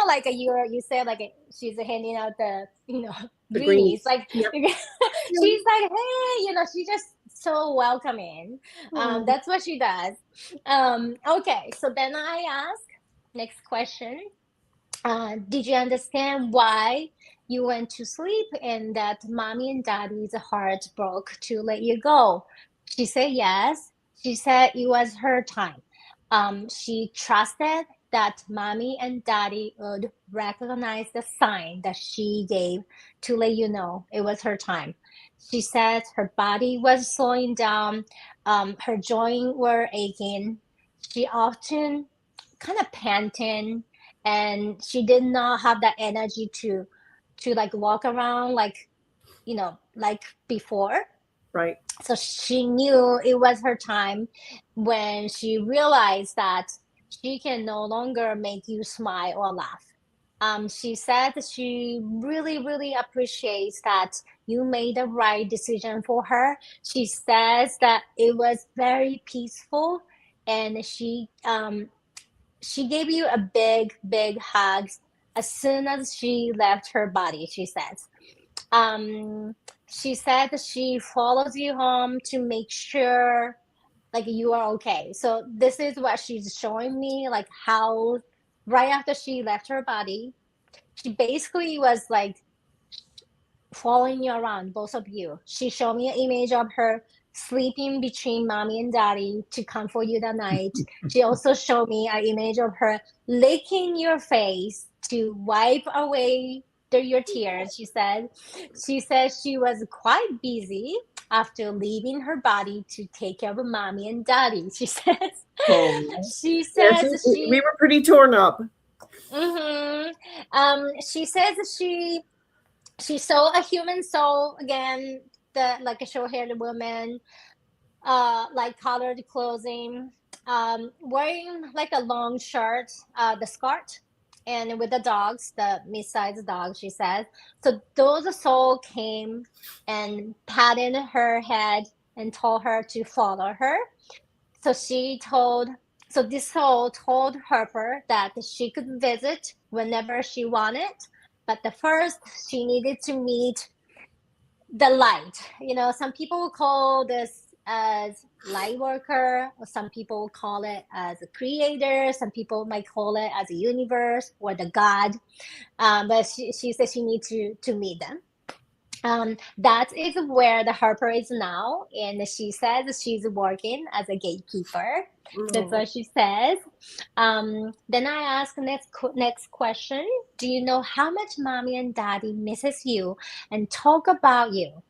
like you said like she's handing out the the greenies. Like yep. She's like, hey, she's just so welcoming. That's what she does. Okay, so then I ask next question. Did you understand why you went to sleep and that mommy and daddy's heart broke to let you go? She said yes. She said it was her time. She trusted that mommy and daddy would recognize the sign that she gave to let you know it was her time. She said her body was slowing down. Her joints were aching. She often kind of panting, and she did not have that energy to like walk around like like before. Right. So she knew it was her time when she realized that she can no longer make you smile or laugh. She said that she really appreciates that you made the right decision for her. She says that it was very peaceful, and she gave you a big hug as soon as she left her body, she says. She said that she follows you home to make sure like you are okay. So this is what she's showing me, like how right after she left her body, she basically was like following you around, both of you. She showed me an image of her sleeping between mommy and daddy to comfort you that night. She also showed me an image of her licking your face to wipe away your tears. She said she was quite busy after leaving her body to take care of mommy and daddy. She says Oh, she yes, says we were pretty torn up. she says she saw a human soul again, like a short-haired woman, like colored clothing, wearing like a long shirt, the skirt, and with the dogs, the mid-sized dogs, she said. So those soul came and patted her head and told her to follow her. So so this soul told Harper that she could visit whenever she wanted, but the first she needed to meet the light. Some people call this as light worker, or some people call it as a creator, some people might call it as a universe or the God. But she said she needs to meet them. That is where the Harper is now, and she says she's working as a gatekeeper. That's what she says. Then I ask next question. Do you know how much mommy and daddy misses you and talk about you?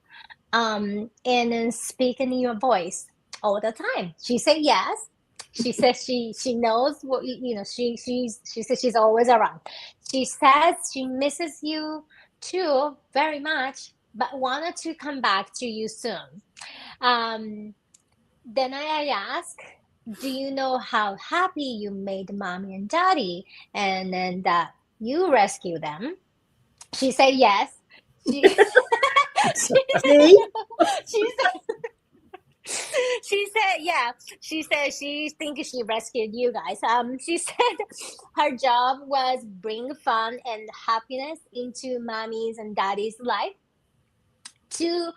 And then speak in your voice all the time. She said yes. She says she knows what she says she's always around. She says she misses you too very much, but wanted to come back to you soon. Then I ask, do you know how happy you made mommy and daddy, and then that you rescue them? She said yes. She See? she said she said yeah. She said she thinks she rescued you guys. She said her job was bring fun and happiness into mommy's and daddy's life to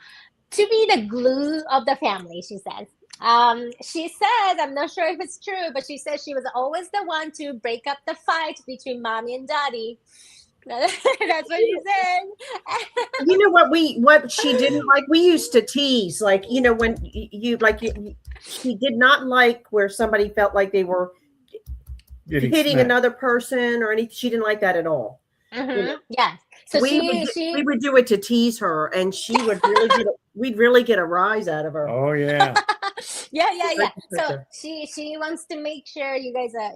be the glue of the family, she says. She said, I'm not sure if it's true, but she said she was always the one to break up the fight between mommy and daddy. That's what she said. You know what she didn't like? We used to tease, like, when she did not like where somebody felt like they were hitting another person or anything. She didn't like that at all. Yeah. So we would do it to tease her, and she would really we'd really get a rise out of her. Oh yeah. yeah. So she wants to make sure you guys are,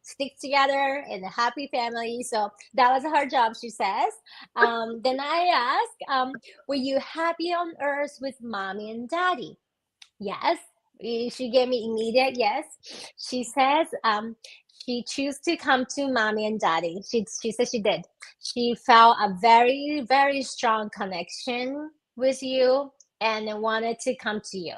stick together in a happy family. So that was her job, she says. Then I ask, were you happy on earth with mommy and daddy? Yes. She gave me immediate yes. She says she chose to come to mommy and daddy. She said she did. She felt a very, very strong connection with you and wanted to come to you.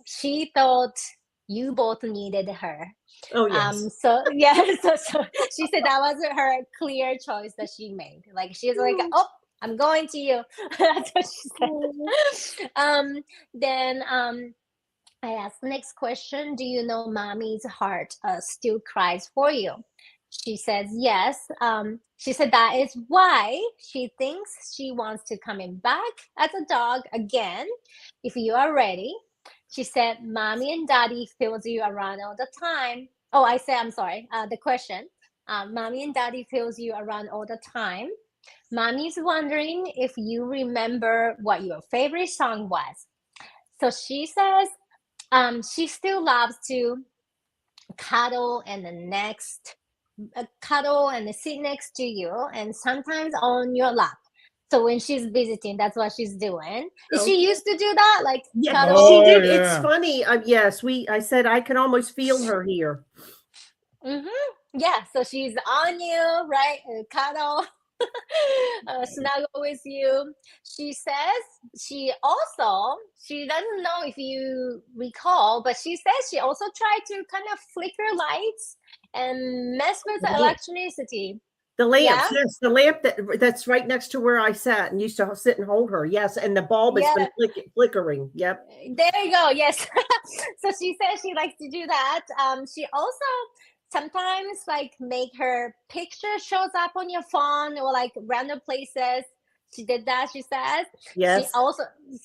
She thought you both needed her. Oh yes. So she said that was her clear choice that she made. Like she's like, oh, I'm going to you. That's what she said. Then I asked the next question. Do you know mommy's heart still cries for you? She says yes. She said that is why she thinks she wants to come in back as a dog again if you are ready. She said mommy and daddy feels you around all the time. Oh, I said, I'm sorry. The question. Mommy and daddy feels you around all the time. Mommy's wondering if you remember what your favorite song was. So she says she still loves to cuddle and sit next to you, and sometimes on your lap. So when she's visiting, that's what she's doing. She used to do that, like cuddle. She did. Yeah. It's funny. Yes, I said I can almost feel her here. Yeah, so she's on you, right? Cuddle. Snuggle with you. She says she doesn't know if you recall, but she says she also tried to kind of flicker lights and mess with the electricity. The lamps, Yeah? yes, the lamp that's right next to where I sat and used to sit and hold her. Yes, and the bulb has Yeah. been flickering. Yep. There you go. Yes. So she says she likes to do that. She also sometimes like make her picture shows up on your phone or like random places. She did that. She says Yes.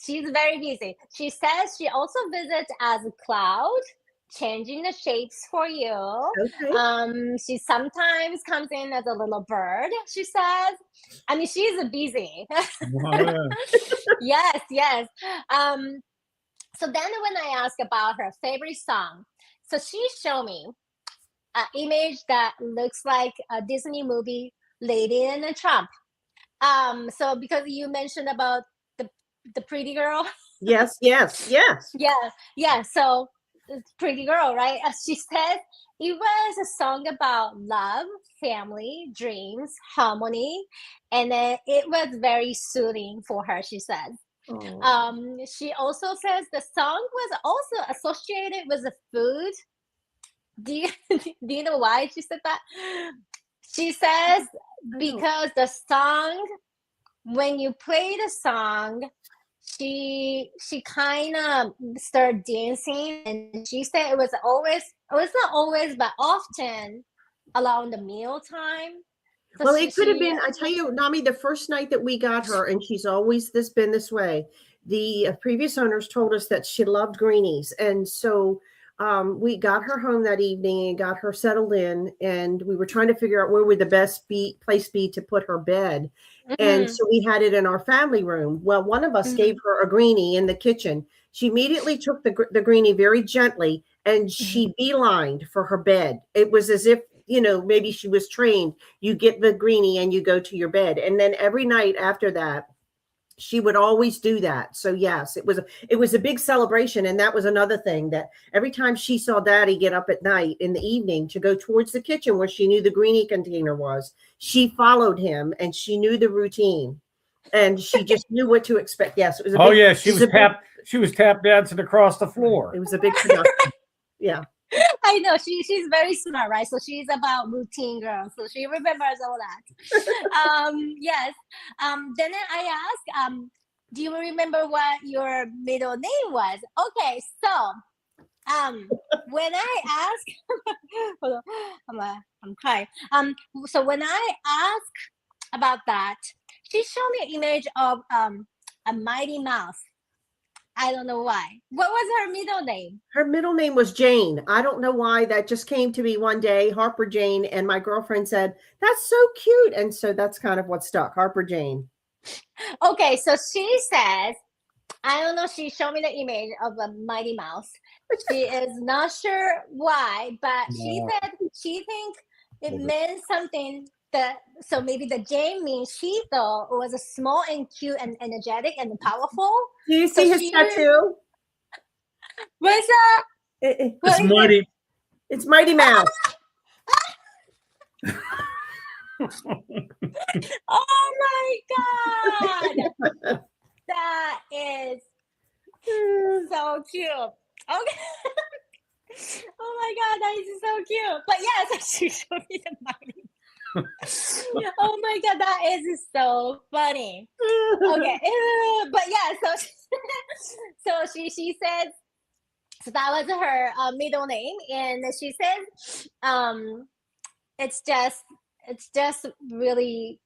she's very busy. She says she also visits as a cloud, changing the shapes for you. Okay. She sometimes comes in as a little bird. She says, I mean, she's busy. Wow. Yes, yes. Um, so then when I ask about her favorite song, so she showed me an image that looks like a Disney movie, Lady and the Tramp. So because you mentioned about the the pretty girl, Yes, yes, yes. yeah, yeah. So pretty girl, right? She said it was a song about love, family, dreams, harmony, and then it was very soothing for her. She said. Oh. She also says the song was also associated with the food. Do you do you know why she said that? She says I don't. because the song, when you play the song, she kind of started dancing, and she said it was not always, but often around the meal time. So Well, it could have been, I tell you, Nami, the first night that we got her, and she's always been this way. The previous owners told us that she loved greenies. And so we got her home that evening and got her settled in. And we were trying to figure out where would the best place be to put her bed. And so we had it in our family room. Well, one of us gave her a greenie in the kitchen. She immediately took the greenie very gently and she beelined for her bed. It was as if, maybe she was trained. You get the greenie and you go to your bed. And then every night after that, she would always do that. So yes, it was a big celebration. And that was another thing, that every time she saw Daddy get up at night in the evening to go towards the kitchen where she knew the greenie container was, she followed him and she knew the routine and she just knew what to expect. Yes, it was She was tap dancing across the floor. It was a big production. Yeah. I know she's very smart, right? So she's about routine girl, so she remembers all that. Yes. Then I asked, do you remember what your middle name was? Okay, so when I asked, hold on, I'm crying. So when I asked about that, she showed me an image of a Mighty Mouse. I don't know why. What was her middle name? Her middle name was Jane. I don't know why. That just came to me one day, Harper Jane. And my girlfriend said, that's so cute. And so that's kind of what stuck, Harper Jane. Okay, so she says, I don't know, she showed me the image of a Mighty Mouse. She is not sure why, but she said she thinks it meant something. So maybe the Jane means she thought it was a small and cute and energetic and powerful. Do you see his tattoo? What's that? It's Mighty. It's Mighty Mouse. Oh my God. That is so cute. Okay. Oh my God, that is so cute. But yes, she showed me the Mighty. Oh my God, that is so funny. Okay. But yeah, so she said, so that was her middle name, and she said it's just really,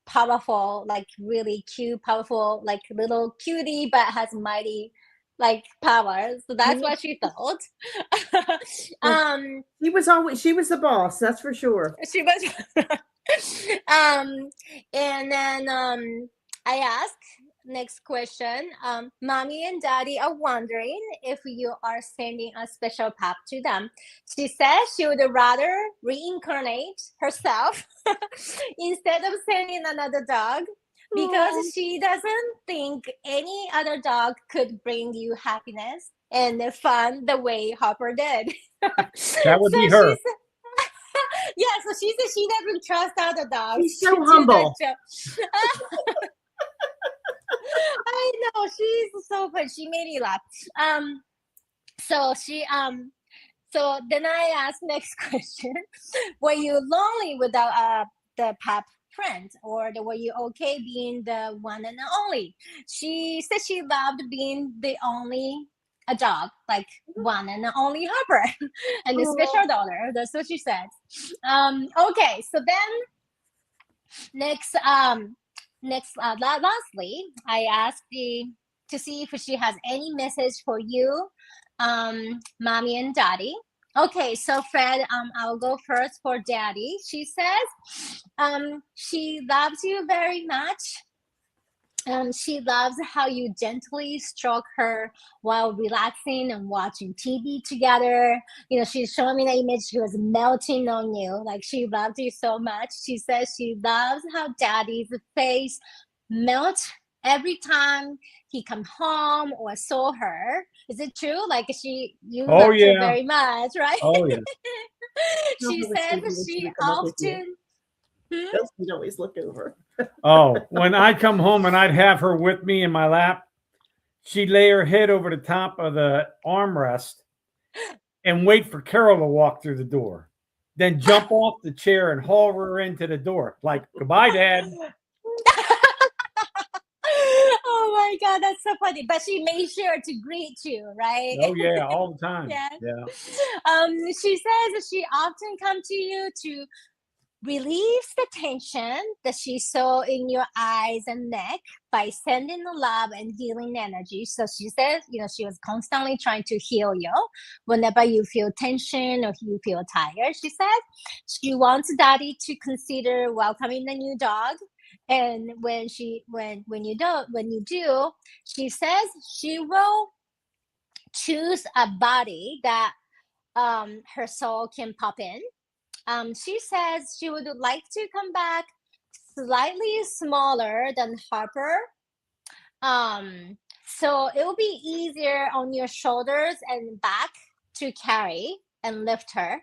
powerful, like really cute, powerful, like little cutie, but has mighty like power. So that's what she thought. She was the boss, that's for sure. She was and then I asked next question. Mommy and Daddy are wondering if you are sending a special pup to them. She says she would rather reincarnate herself instead of sending another dog, because she doesn't think any other dog could bring you happiness and fun the way Harper did. That would be her. Yeah, so she said she doesn't trust other dogs. She's so humble. I know, she's so funny. She made me laugh. So then I asked next question: were you lonely without a the Pawprint, or were you okay being the one and only? She said she loved being the only a dog, like one and only Harper, and the special daughter. That's what she said. Okay, so then next, lastly, I asked to see if she has any message for you, mommy and daddy. Okay, so Fred, I'll go first for daddy. She says, she loves you very much. She loves how you gently stroke her while relaxing and watching TV together. You know, she's showing me the image. She was melting on you. Like, she loved you so much. She says she loves how daddy's face melts every time he come home or saw her. Is it true? Like, you Oh, loved her yeah. very much, right? Oh, yeah. She says she often. We'd always look over. Oh, when I'd come home and I'd have her with me in my lap, she'd lay her head over the top of the armrest and wait for Carol to walk through the door. Then jump off the chair and haul her into the door. Like, goodbye, Dad. Oh my God, that's so funny. But she made sure to greet you, right? Oh, yeah, all the time. Yeah. Yeah. She says she often comes to you to relieve the tension that she saw in your eyes and neck by sending the love and healing energy. So she says, you know, she was constantly trying to heal you whenever you feel tension or you feel tired. She said she wants daddy to consider welcoming the new dog. And when you do, she says she will choose a body that her soul can pop in. She says she would like to come back slightly smaller than Harper. So it will be easier on your shoulders and back to carry and lift her.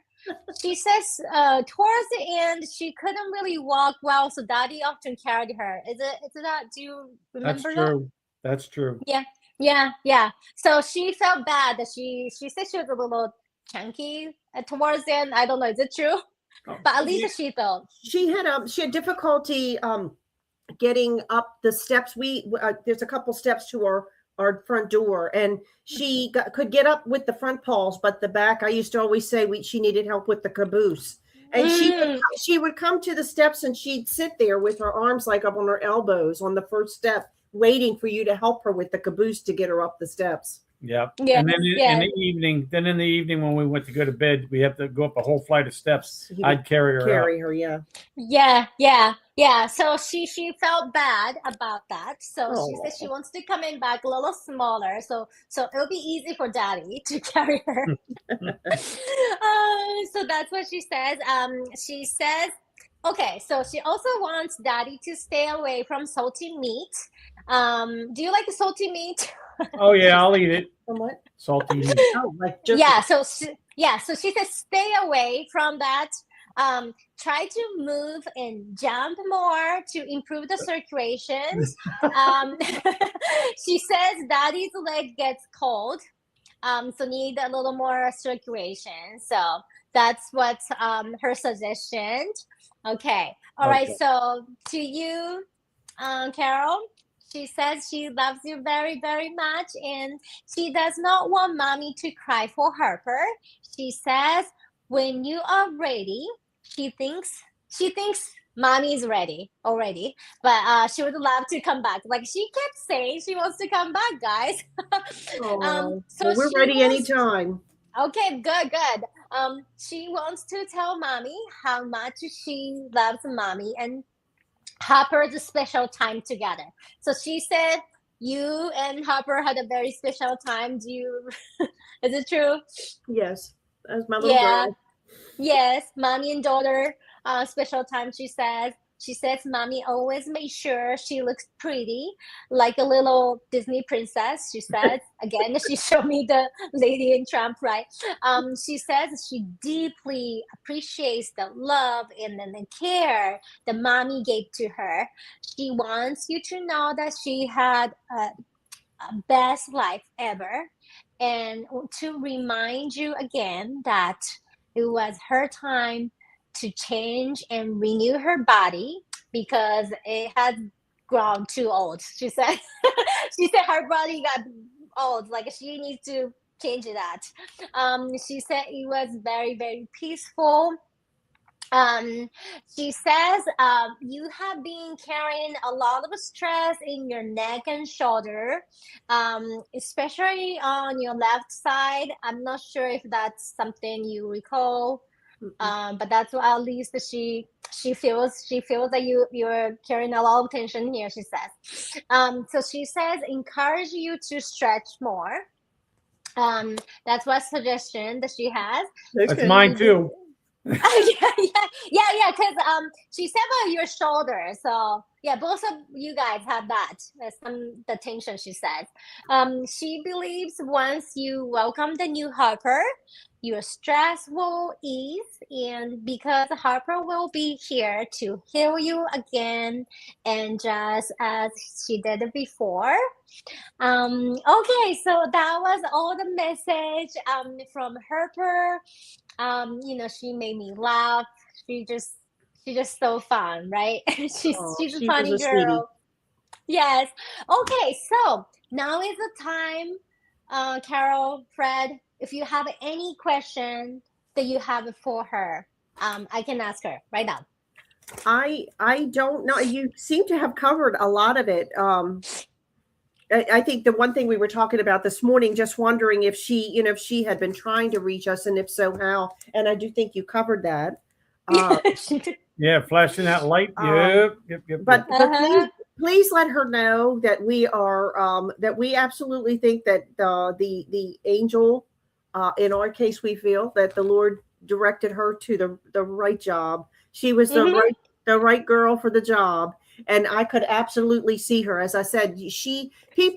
She says towards the end she couldn't really walk well, so daddy often carried her. Is it that? Do you remember That's that? true. That's true. Yeah. So she felt bad that she said she was a little chunky towards the end. I don't know, is it true? But at least she felt She had difficulty getting up the steps. There's a couple steps to our front door, and she could get up with the front paws, but the back, I used to always say she needed help with the caboose. And she would come to the steps and she'd sit there with her arms like up on her elbows on the first step, waiting for you to help her with the caboose to get her up the steps. Yep. Yeah, And then yeah. in the evening when we went to go to bed, we have to go up a whole flight of steps. I'd carry her out. Yeah. So she felt bad about that. So she said she wants to come in back a little smaller. So it'll be easy for daddy to carry her. So that's what she says. She says, okay, so she also wants daddy to stay away from salty meat. Do you like salty meat? Oh yeah, I'll eat it. From what? Salty meat. Oh, like jerky. So she says stay away from that. Try to move and jump more to improve the circulation. She says daddy's leg gets cold, so need a little more circulation. So that's what her suggestion. Okay. All right. So to you, Carol. She says she loves you very, very much, and she does not want mommy to cry for Harper. She says when you are ready, she thinks mommy is ready already, but she would love to come back. Like, she kept saying she wants to come back, guys. So we're ready anytime. Okay, good. She wants to tell mommy how much she loves mommy and Harper's special time together. So she said you and Harper had a very special time. Is it true? Yes. That's my little girl. Yes, mommy and daughter special time, she says. She says mommy always makes sure she looks pretty, like a little Disney princess, she says. Again, she showed me the Lady in Trump, right? She says she deeply appreciates the love and the care the mommy gave to her. She wants you to know that she had a best life ever, and to remind you again that it was her time to change and renew her body because it had grown too old. She said, she said her body got old. Like she needs to change that. She said it was very, very peaceful. She says you have been carrying a lot of stress in your neck and shoulder, especially on your left side. I'm not sure if that's something you recall, but that's what at least she feels. She feels that you're carrying a lot of tension here. She says. So she says encourage you to stretch more. That's what suggestion that she has. That's mine too. yeah. Because she said about your shoulder, so yeah, both of you guys have that. The tension. She says. She believes once you welcome the new Harper, your stress will ease, and because Harper will be here to heal you again, and just as she did before. Okay, so that was all the message from Harper. She made me laugh. She's just so fun, right? she's a funny girl. Yes. Okay, so now is the time, Carol, Fred, if you have any question that you have for her, I can ask her right now. I don't know. You seem to have covered a lot of it. I think the one thing we were talking about this morning, just wondering if she had been trying to reach us, and if so, how. And I do think you covered that. Yeah, flashing that light. Yep. But please let her know that we are that we absolutely think that the angel, in our case, we feel that the Lord directed her to the right job. She was the right girl for the job. And I could absolutely see her. As I said,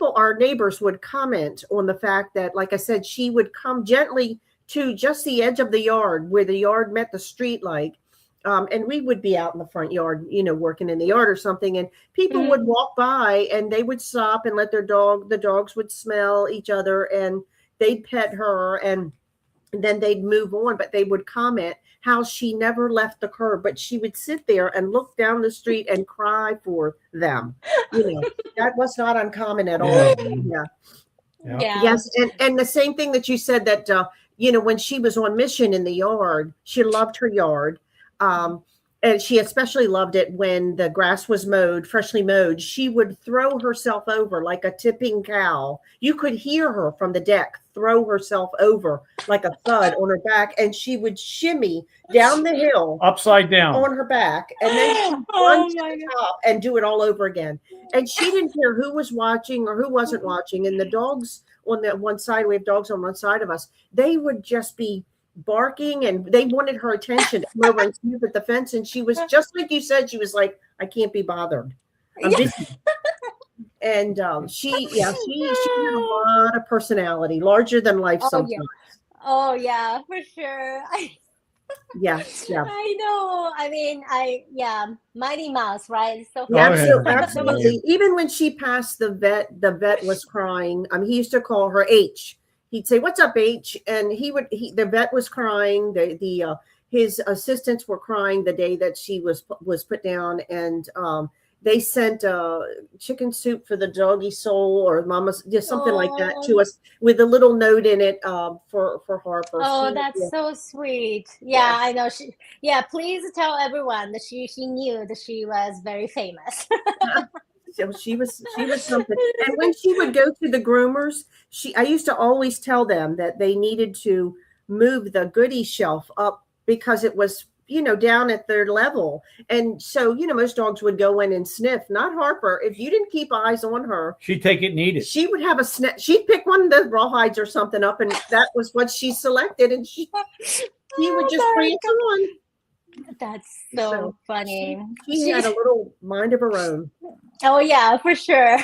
our neighbors would comment on the fact that, like I said, she would come gently to just the edge of the yard where the yard met the street light. And we would be out in the front yard, working in the yard or something. And people would walk by and they would stop and let the dogs would smell each other and they'd pet her and then they'd move on. But they would comment how she never left the curb, but she would sit there and look down the street and cry for them. That was not uncommon at all. Yeah. Yes. And the same thing that you said that, when she was on mission in the yard, she loved her yard. And she especially loved it when the grass was freshly mowed. She would throw herself over like a tipping cow. You could hear her from the deck throw herself over like a thud on her back, and she would shimmy down the hill upside down on her back, and then she'd run to the top and do it all over again. And she didn't care who was watching or who wasn't watching. And the dogs on that one side, we have dogs on one side of us, they would just be barking and they wanted her attention to come over and sniff at the fence. And she was just like you said, she was like, I can't be bothered. I'm busy. And she had a lot of personality, larger than life sometimes. Oh yeah, for sure. Yeah. I know. I mean, Mighty Mouse, right? So absolutely. Even when she passed the vet was crying. He used to call her H. He'd say, "What's up, H?" And the vet was crying. His assistants were crying the day that she was put down, and they sent chicken soup for the doggy soul or mama's, just something like that to us with a little note in it for Harper. Oh, that's so sweet. Yeah, I know. Please tell everyone that she knew that she was very famous. So she was something. And when she would go to the groomers, I used to always tell them that they needed to move the goodie shelf up because it was, down at their level. And so, most dogs would go in and sniff, not Harper. If you didn't keep eyes on her, she'd take it and eat it. She would have a sniff. She'd pick one of the rawhides or something up, and that was what she selected. And she would just prance on. That's so funny. She had a little mind of her own. Oh yeah, for sure.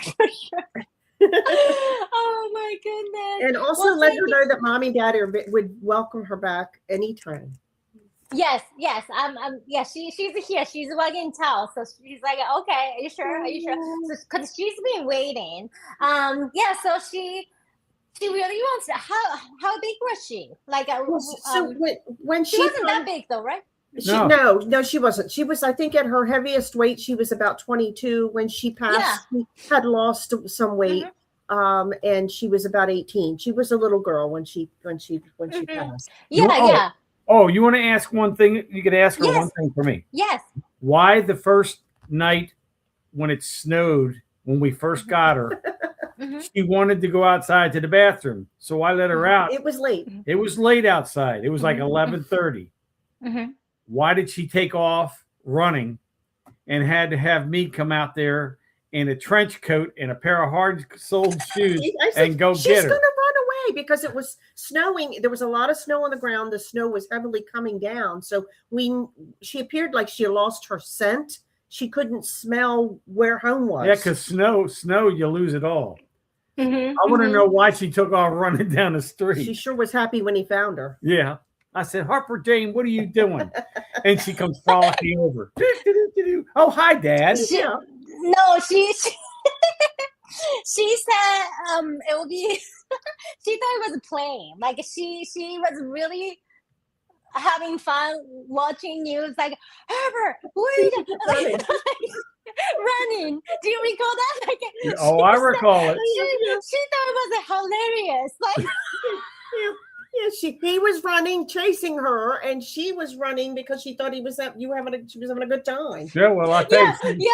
Oh my goodness. And also let her know that Mommy and Daddy would welcome her back anytime. Yes. She's here. She's wagging tail, so she's like, okay, are you sure? Because she's been waiting. So she really wants to. How big was she? Like, when she wasn't that big though, right? No, she wasn't. She was, I think, at her heaviest weight, she was about 22 when she passed. She had lost some weight, and she was about 18. She was a little girl when she passed. Yeah. Oh, you want to ask one thing? You could ask her one thing for me. Yes. Why the first night when it snowed, when we first got her, she wanted to go outside to the bathroom. So I let her out. It was late. It was late outside. It was like 11:30. Why did she take off running and had to have me come out there in a trench coat and a pair of hard-soled shoes and go get her? She's going to run away because it was snowing. There was a lot of snow on the ground. The snow was heavily coming down. So she appeared like she lost her scent. She couldn't smell where home was. Yeah, because snow, you lose it all. I want to know why she took off running down the street. She sure was happy when he found her. Yeah. I said, Harper Jane, what are you doing? And she comes frolicking over. Oh, hi, Dad. She said it will be. She thought it was a plane. Like she was really having fun watching you. It's like, Harper, wait, running. Do you recall that? Like, I recall it. She thought it was hilarious. Like. Yeah, he was running, chasing her, and she was running because she thought she was having a good time. Yeah, well, I tell you.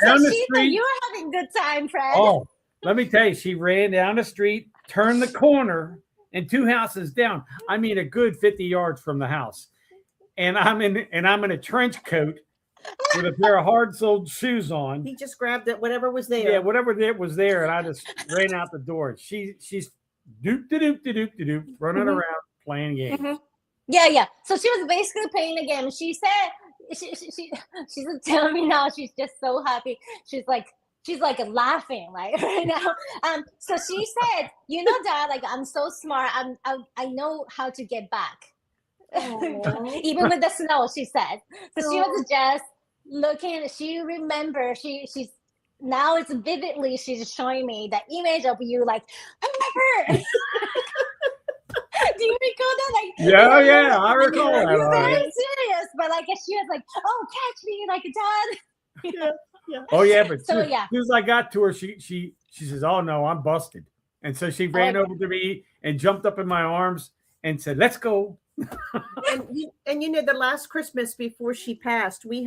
So she thought you were having a good time, Fred. Oh, let me tell you, she ran down the street, turned the corner, and 2 houses down. I mean, a good 50 yards from the house, and I'm in a trench coat with a pair of hard-soled shoes on. He just grabbed it, whatever was there. Yeah, whatever was there, and I just ran out the door. She's doop running around playing games. Yeah. So she was basically playing a game. She said she's telling me now she's just so happy. She's like laughing right now. So she said, Dad, like I'm so smart. I know how to get back. Even with the snow, she said. So she was just looking. She remembered. She's. Now it's vividly, she's showing me the image of you, like, Harper. Do you recall that? Like, yeah, I recall that. You're very serious, but like she was like, "Oh, catch me, like Dad." Yeah. Oh yeah, but so, as soon as I got to her, she says, "Oh no, I'm busted," and so she ran over to me and jumped up in my arms and said, "Let's go." and the last Christmas before she passed, we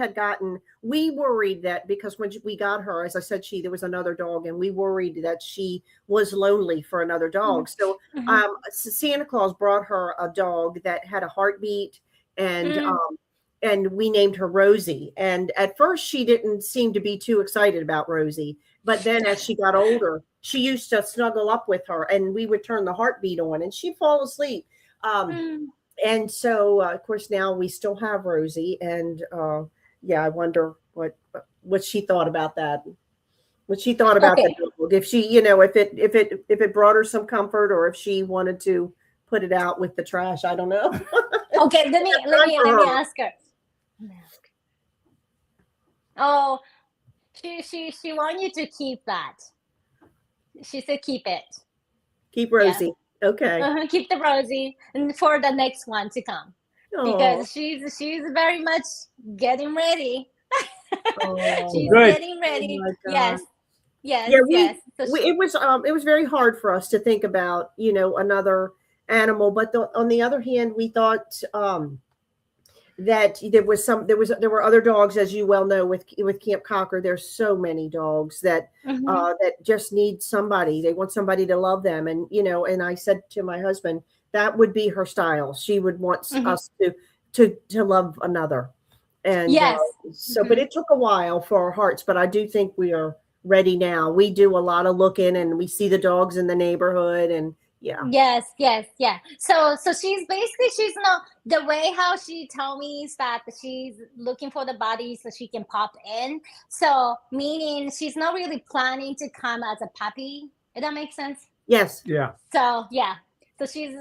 worried that because when we got her, as I said, there was another dog, and we worried that she was lonely for another dog. So Santa Claus brought her a dog that had a heartbeat, and we named her Rosie. And at first she didn't seem to be too excited about Rosie, but then as she got older, she used to snuggle up with her, and we would turn the heartbeat on, and she'd fall asleep. And so, of course, now we still have Rosie, and I wonder what she thought about that. What she thought about the dog. If she, if it brought her some comfort, or if she wanted to put it out with the trash. I don't know. Okay, let me ask her. Oh, she want you to keep that. She said keep it. Keep Rosie. Yeah. Okay. Keep the Rosie and for the next one to come. Because she's very much getting ready. She's getting ready. Yes. So it was very hard for us to think about, another animal. But on the other hand, we thought that there were other dogs, as you well know, with Camp Cocker. There's so many dogs that that just need somebody. They want somebody to love them, and and I said to my husband that would be her style. She would want us to love another, and but it took a while for our hearts. But I do think we are ready now. We do a lot of looking, and we see the dogs in the neighborhood, and Yes. So she's not the way how she told me is that she's looking for the body so she can pop in. So meaning she's not really planning to come as a puppy. If that makes sense? Yes. Yeah. So so she's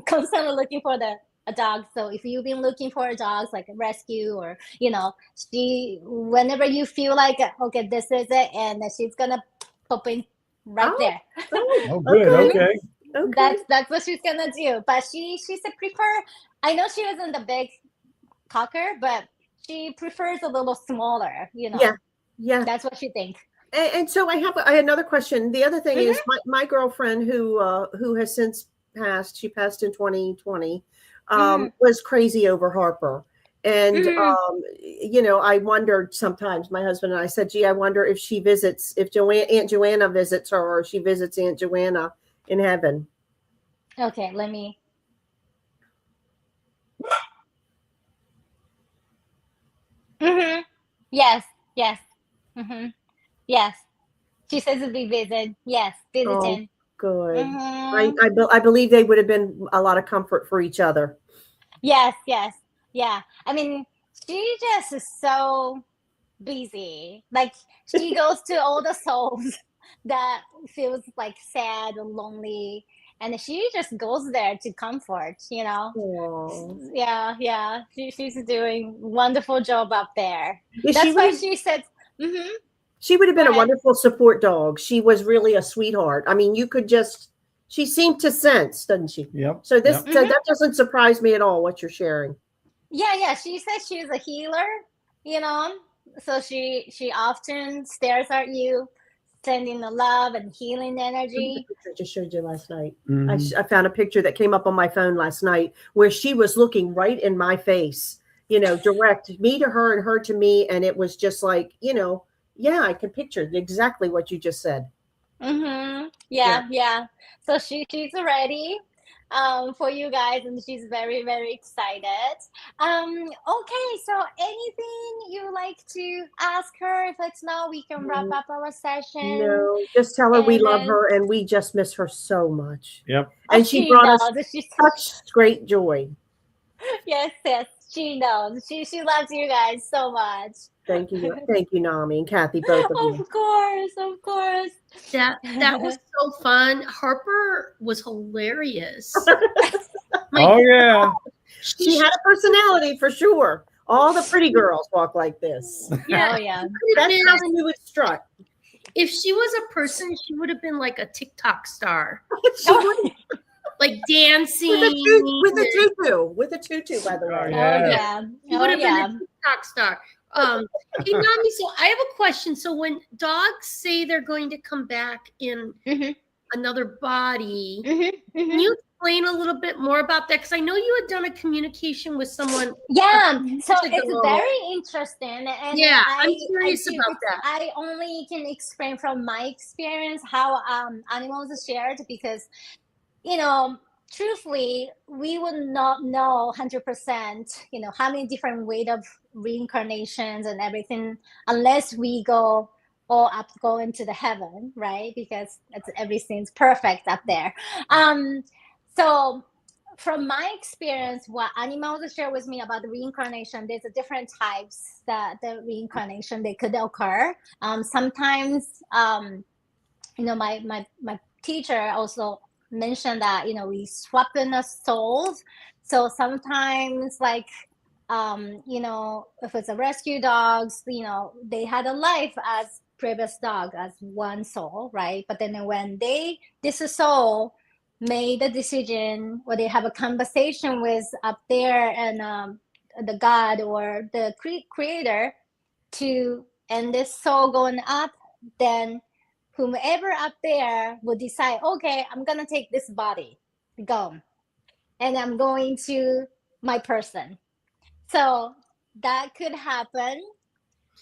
constantly looking for a dog. So if you've been looking for a dog, like a rescue, or she, whenever you feel like okay, this is it, and she's gonna pop in there. Oh, good. Okay. That's what she's gonna do. But she said prefer. I know she was in the big cocker, but she prefers a little smaller, Yeah. That's what she thinks. And so I have another question. The other thing is my girlfriend who has since passed, she passed in 2020, was crazy over Harper. And I wondered sometimes, my husband and I said, gee, I wonder if she visits, if Aunt Joanna visits her, or she visits Aunt Joanna in heaven. Okay, let me. Yes, yes. Yes. She says to be visit. Yes, visiting. Good. I believe they would have been a lot of comfort for each other. Yes. Yeah. I mean, she just is so busy. Like, she goes to all the souls that feels like sad and lonely, and she just goes there to comfort. Aww. Yeah. She's doing wonderful job up there. Yeah, That's why she said. She would have been Go a ahead. wonderful support dog. She was really a sweetheart. I mean, she seemed to sense, doesn't she? Yep. So that doesn't surprise me at all, what you're sharing. Yeah. She says she's a healer, so she often stares at you, sending the love and healing energy. I just showed you last night. Mhm. I found a picture that came up on my phone last night where she was looking right in my face, direct me to her and her to me. And it was just like, yeah, I can picture exactly what you just said. Yeah. So she's ready for you guys, and she's very, very excited. Okay, so anything you like to ask her? If it's not, we can wrap up our session. No, just tell her we love then- her and we just miss her so much. Yep. And she brought us She's such great joy. yes, she knows. She loves you guys so much. Thank you, Nami and Kathy, both of you. Of course. That was so fun. Harper was hilarious. Oh yeah. She had a personality for sure. All the pretty girls walk like this. Yeah. Oh yeah. That's how you would strut. If she was a person, she would have been like a TikTok star. She would, Like dancing. with a tutu, by the way. Oh yeah. She would have been a TikTok star. Hey, Nami, so I have a question. So when dogs say they're going to come back in another body, can you explain a little bit more about that? Because I know you had done a communication with someone. Yeah, so it's very interesting. And I'm curious about that. I only can explain from my experience how animals are shared, because, truthfully, we would not know 100%, how many different ways of reincarnations and everything, unless we go into the heaven, right? Because everything's perfect up there. So from my experience, what animals share with me about the reincarnation, there's a different types that the reincarnation they could occur. Sometimes, my teacher also mentioned that we swap in the souls. So sometimes, like, if it's a rescue dogs, they had a life as previous dog as one soul, right? But then when this soul made the decision, or they have a conversation with up there and the God or the creator and this soul going up, then whomever up there will decide, okay, I'm gonna take this body, go, and I'm going to my person. So that could happen,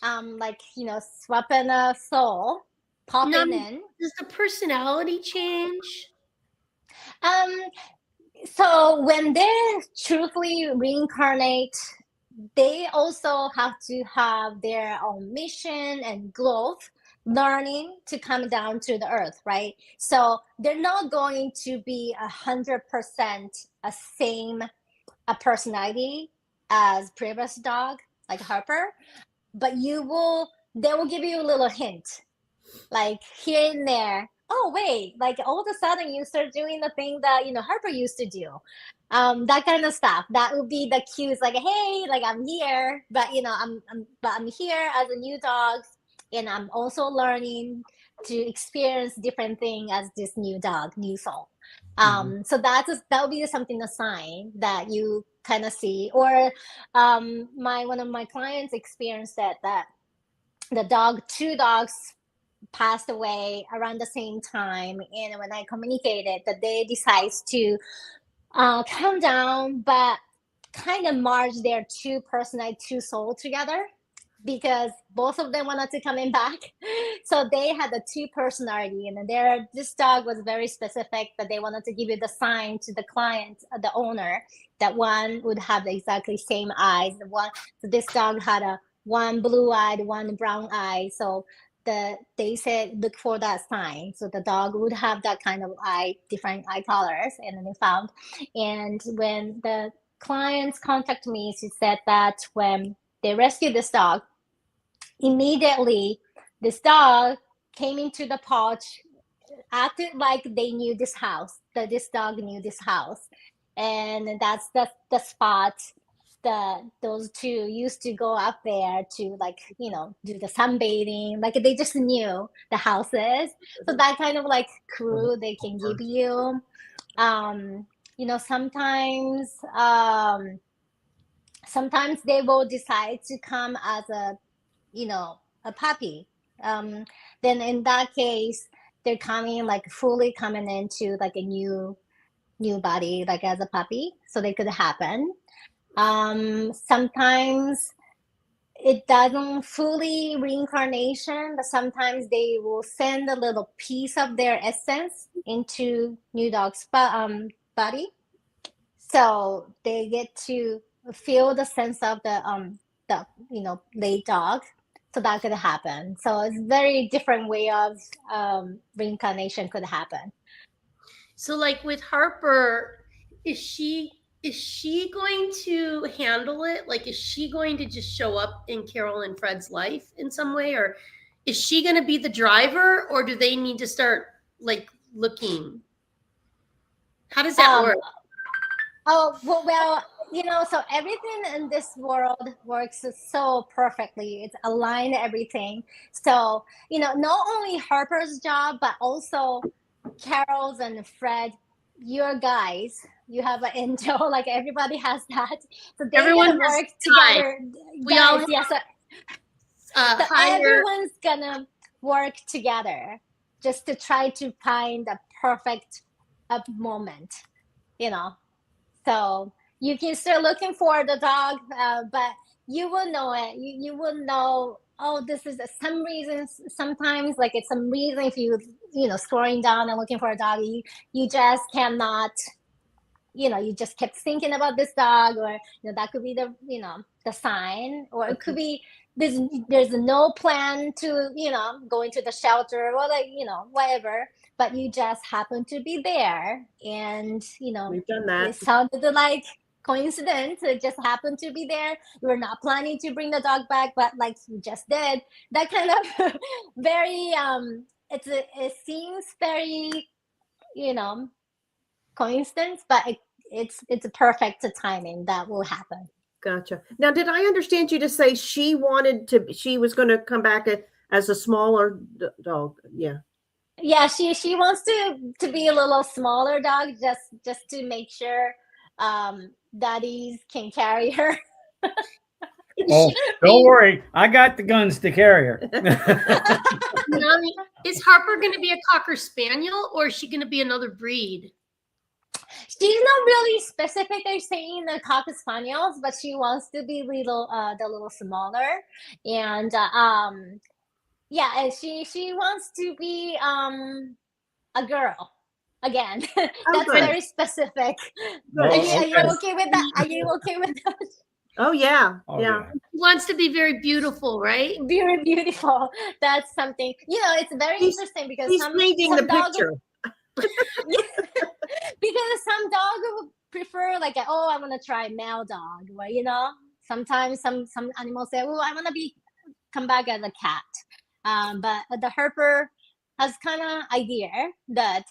swapping a soul, popping in. Does the personality change? So when they truthfully reincarnate, they also have to have their own mission and growth, learning to come down to the earth, right? So they're not going to be 100% a same personality as previous dog, like Harper, but they will give you a little hint, like here and there. Oh wait, like all of a sudden you start doing the thing that Harper used to do, that kind of stuff. That would be the cues, like, hey, like I'm here, but I'm here as a new dog, and I'm also learning to experience different things as this new dog, new soul. So that would be something, a sign that you kind of see. Or one of my clients experienced that two dogs passed away around the same time, and when I communicated that they decides to calm down, but kind of merge their two personality, two soul together, because both of them wanted to come in back. So they had the two personality, and this dog was very specific that they wanted to give you the sign to the client, the owner, that one would have the exactly same eyes. So this dog had one blue-eyed, one brown eye. So they said look for that sign. So the dog would have that kind of different eye colors, and then they found. And when the clients contact me, she said that when they rescued this dog, immediately this dog came into the porch, acted like they knew this house, that this dog knew this house. And that's the spot that those two used to go up there to, like, do the sunbathing. Like, they just knew the houses. So that kind of like clue they can give you. Sometimes they will decide to come as a puppy. Then in that case, they're coming, like, fully coming into like a new body, like as a puppy. So they could happen. Sometimes it doesn't fully reincarnation, but sometimes they will send a little piece of their essence into new dog's body. So they get to feel the sense of the late dog. So that could happen. So it's very different way of reincarnation could happen. So like with Harper, is she going to handle it? Like, is she going to just show up in Carol and Fred's life in some way? Or is she going to be the driver, or do they need to start like looking? How does that work? Oh, well, so everything in this world works so perfectly. It's aligned everything. So, not only Harper's job, but also Carol's and Fred, your guys, you have an angel, like everybody has that. So they Everyone work together. We all yes. So everyone's gonna work together just to try to find the perfect moment, So you can still looking for the dog, but you will know it. You will know, oh, this is some reasons. Sometimes, like, it's some reason if you scrolling down and looking for a dog, you just cannot, you just kept thinking about this dog, or that could be the sign, or it could be there's no plan to go into the shelter, or like whatever, but you just happen to be there, and we've done that. It sounded like coincidence. It just happened to be there. You were not planning to bring the dog back, but like you just did. That kind of very it seems very coincidence, but it's a perfect timing that will happen. Gotcha. Now, did I understand you to say she was going to come back as a smaller dog? Yeah. Yeah, she wants to be a little smaller dog, just to make sure daddies can carry her. Oh, don't worry, I got the guns to carry her. Nami, is Harper going to be a Cocker Spaniel, or is she going to be another breed? She's not really specifically saying the Cocker Spaniels, but she wants to be the little smaller, and yeah, and she wants to be a girl again. That's very specific. Oh, are you okay with that? Are you okay with that? Oh yeah. Oh, yeah. She wants to be very beautiful, right? Very beautiful. That's something. It's very interesting because he's some the picture. Because some dogs would prefer like, oh, I want to try male dog, or sometimes some animals say, oh, I want to come back as a cat. But the Harper has kind of idea that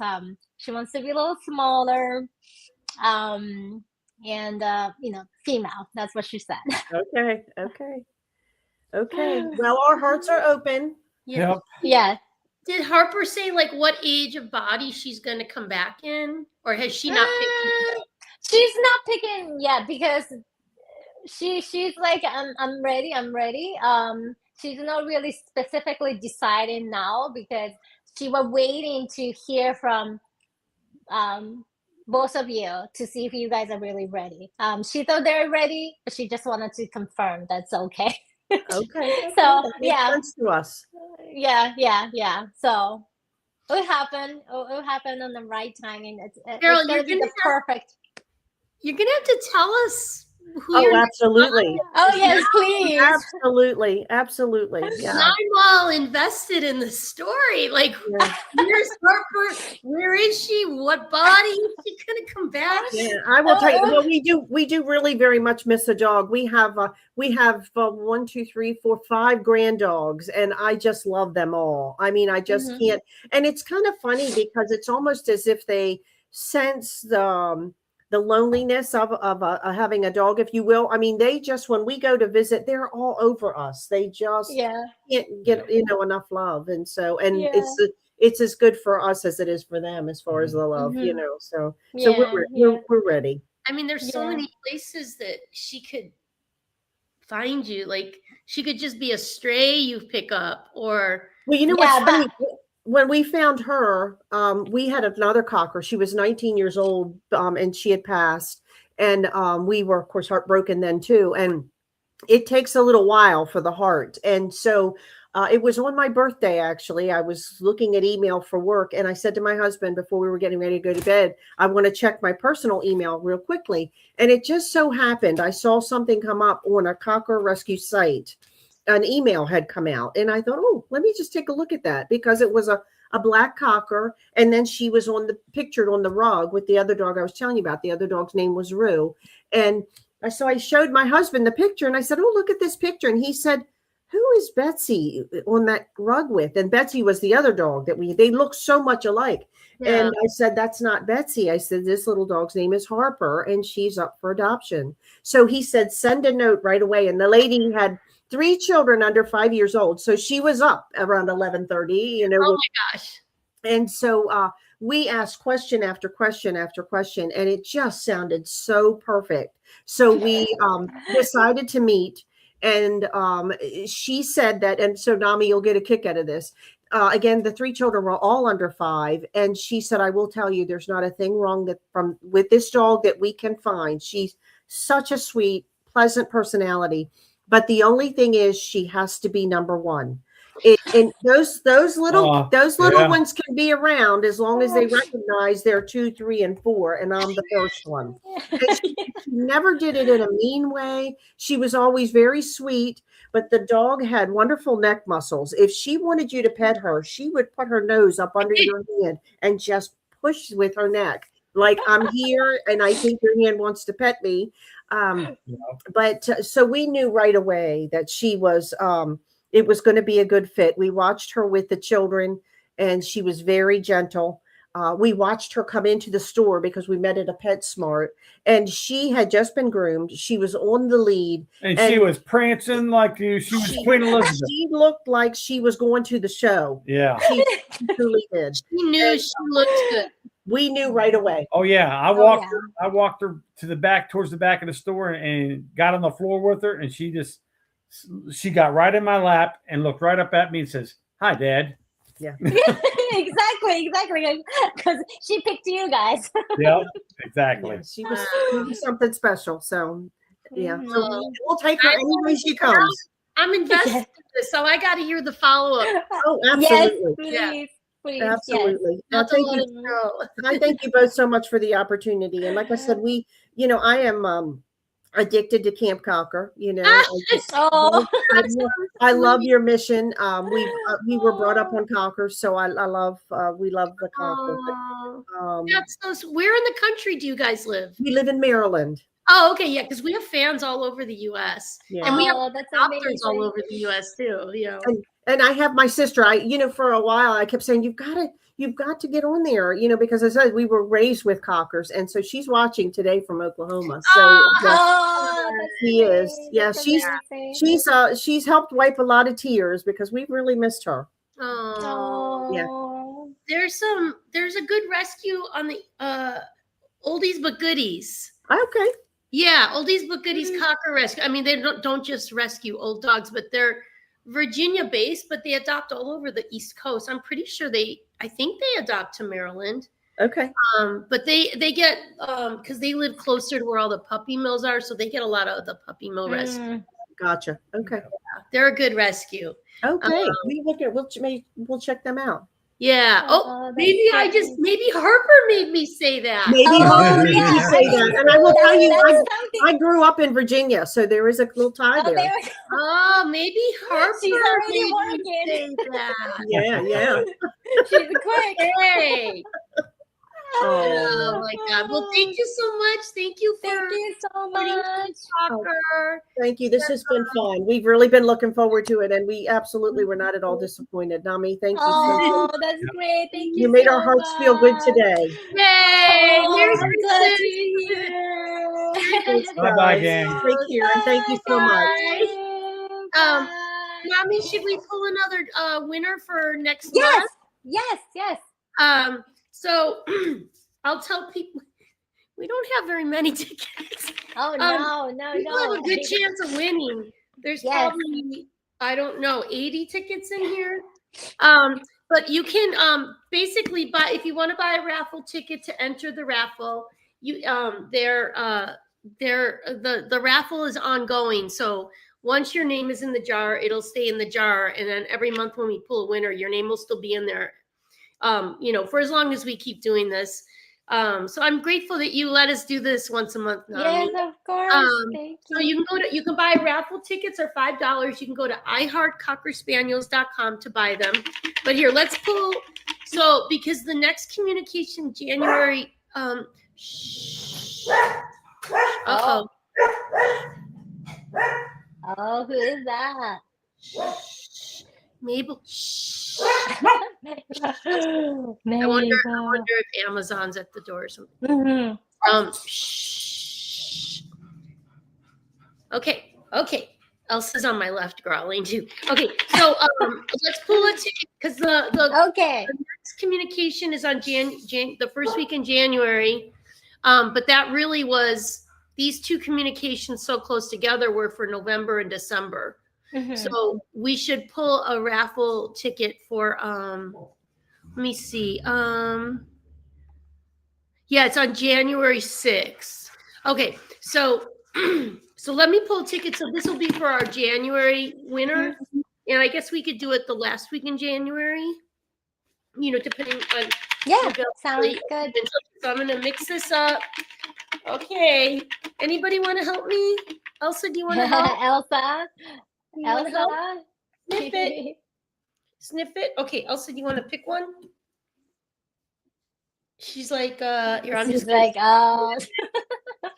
she wants to be a little smaller, and female. That's what she said. Okay. Well, our hearts are open. Yeah. Yeah. Did Harper say like what age of body she's going to come back in, or has she not picked? She's not picking yet because she's like I'm ready, I'm ready. She's not really specifically deciding now because she was waiting to hear from both of you to see if you guys are really ready. She thought they're ready, but she just wanted to confirm that's okay. Okay. So That makes yeah, sense to us. yeah. So it happened. It happened on the right time, and Carol, it's gonna be the perfect. You're gonna have to tell us who Oh, you're. absolutely. Oh yes, please. Absolutely. Absolutely. Yeah. I'm all invested in the story. Like, Yeah. where's Harper? Where is she? What body is she gonna come back? Yeah, I will tell you. Well, we do really very much miss a dog. We have 1, 2, 3, 4, 5 grand dogs, and I just love them all. I mean, I just can't. And it's kind of funny because it's almost as if they sense the loneliness of having a dog, if you will. I mean, they just, when we go to visit, they're all over us. They just can't get enough love, and so it's as good for us as it is for them as far as the love, So we're ready. I mean, there's so many places that she could find you. Like, she could just be a stray you pick up, or what's funny? When we found her, we had another cocker. She was 19 years old, and she had passed. And we were, of course, heartbroken then too. And it takes a little while for the heart. And so it was on my birthday, actually. I was looking at email for work, and I said to my husband before we were getting ready to go to bed, I want to check my personal email real quickly. And it just so happened I saw something come up on a cocker rescue site. An email had come out, and I thought, oh, let me just take a look at that, because it was a black cocker, and then she was pictured on the rug with the other dog I was telling you about. The other dog's name was Rue. And so I showed my husband the picture, and I said, oh, look at this picture. And he said, who is Betsy on that rug with? And Betsy was the other dog they look so much alike. Yeah. And I said, that's not Betsy. I said, this little dog's name is Harper, and she's up for adoption. So he said, send a note right away. And the lady had 3 children under 5 years old. So she was up around 11:30, Oh my gosh. And so we asked question after question after question, and it just sounded so perfect. So we decided to meet, and she said that, and so Nami, you'll get a kick out of this. Again, the 3 children were all under 5. And she said, I will tell you, there's not a thing wrong with this dog that we can find. She's such a sweet, pleasant personality. But the only thing is, she has to be number 1. And those little ones can be around as long as they recognize they're 2, 3, and 4, and I'm the first one. She never did it in a mean way. She was always very sweet, but the dog had wonderful neck muscles. If she wanted you to pet her, she would put her nose up under your hand and just push with her neck, like, I'm here, and I think your hand wants to pet me. But so we knew right away that she was, it was going to be a good fit. We watched her with the children, and she was very gentle. We watched her come into the store because we met at a PetSmart, and she had just been groomed. She was on the lead. And she was prancing like she was Queen Elizabeth. She looked like she was going to the show. Yeah. She truly did. She knew she looked good. We knew right away. Oh yeah. I walked her to the back, towards the back of the store, and got on the floor with her, and she got right in my lap and looked right up at me and says, hi, Dad. Yeah. exactly. Because she picked you guys. Yeah, exactly. Yeah, she was something special. So yeah. So we'll take her anyway she comes. I'm invested in this, so I got to hear the follow-up. Oh, absolutely. Yes, please. Absolutely. Yes. I thank you both so much for the opportunity. And like I said, I am addicted to Camp Cocker. I love your mission. We were brought up on Cocker, so we love the Cocker. That's so. Where in the country do you guys live? We live in Maryland. Oh, okay, yeah, because we have fans all over the U.S. Yeah. And we have doctors all over the U.S. too. And I have my sister. For a while I kept saying, you've got to get on there, because as I said, we were raised with cockers, and so she's watching today from Oklahoma. So she is. Yeah, she's helped wipe a lot of tears because we've really missed her. Oh, yeah. There's a good rescue on the oldies but goodies. Okay. Yeah, oldies but goodies cocker rescue. I mean, they don't just rescue old dogs, but they're Virginia based, but they adopt all over the East Coast. I'm pretty sure I think they adopt to Maryland. Okay. But they get because they live closer to where all the puppy mills are, so they get a lot of the puppy mill rescue. Gotcha. Okay. They're a good rescue. Okay. We'll check them out. Yeah. Oh, maybe maybe Harper made me say that. Maybe Harper made you say that. And I will tell you, I grew up in Virginia, so there is a little tie there. Oh, maybe Harper She's already made me say that. Yeah. She's quick. Hey. Oh my God. Well, thank you so much. Thank you so much. Harper. Thank you. This has been fun. We've really been looking forward to it, and we absolutely were not at all disappointed. Nami, thank you. Oh, that's great. Thank you. You made our hearts feel good today. Yay! Merry Christmas. Bye-bye, gang. Take care, and thank you so much. Nami, should we pull another winner for next month? Yes. So I'll tell people we don't have very many tickets. Oh no. People have a good chance of winning. There's probably, I don't know, 80 tickets in here. But you can basically buy, if you want to buy a raffle ticket to enter the raffle, you the raffle is ongoing. So once your name is in the jar, it'll stay in the jar, and then every month when we pull a winner, your name will still be in there. For as long as we keep doing this. So I'm grateful that you let us do this once a month, Nami. Yes, of course. Thank you. So you can buy raffle tickets are $5. You can go to iHeartCockerSpaniels.com to buy them. But here, let's pull. So because the next communication January, Oh, who is that? Mabel. Mabel. I wonder if Amazon's at the door or something. Okay. Elsa's on my left, growling too. Okay, so let's pull a ticket because the next communication is on the first week in January. But that really was these two communications so close together were for November and December. So we should pull a raffle ticket for let me see. Yeah, it's on January 6th. Okay, so let me pull a ticket. So this will be for our January winner. And I guess we could do it the last week in January, depending on sounds good. So I'm gonna mix this up. Okay. Anybody want to help me? Elsa, do you want to help? Elsa? Sniff it. Okay, Elsa, do you want to pick one? She's like, here, I'm just like,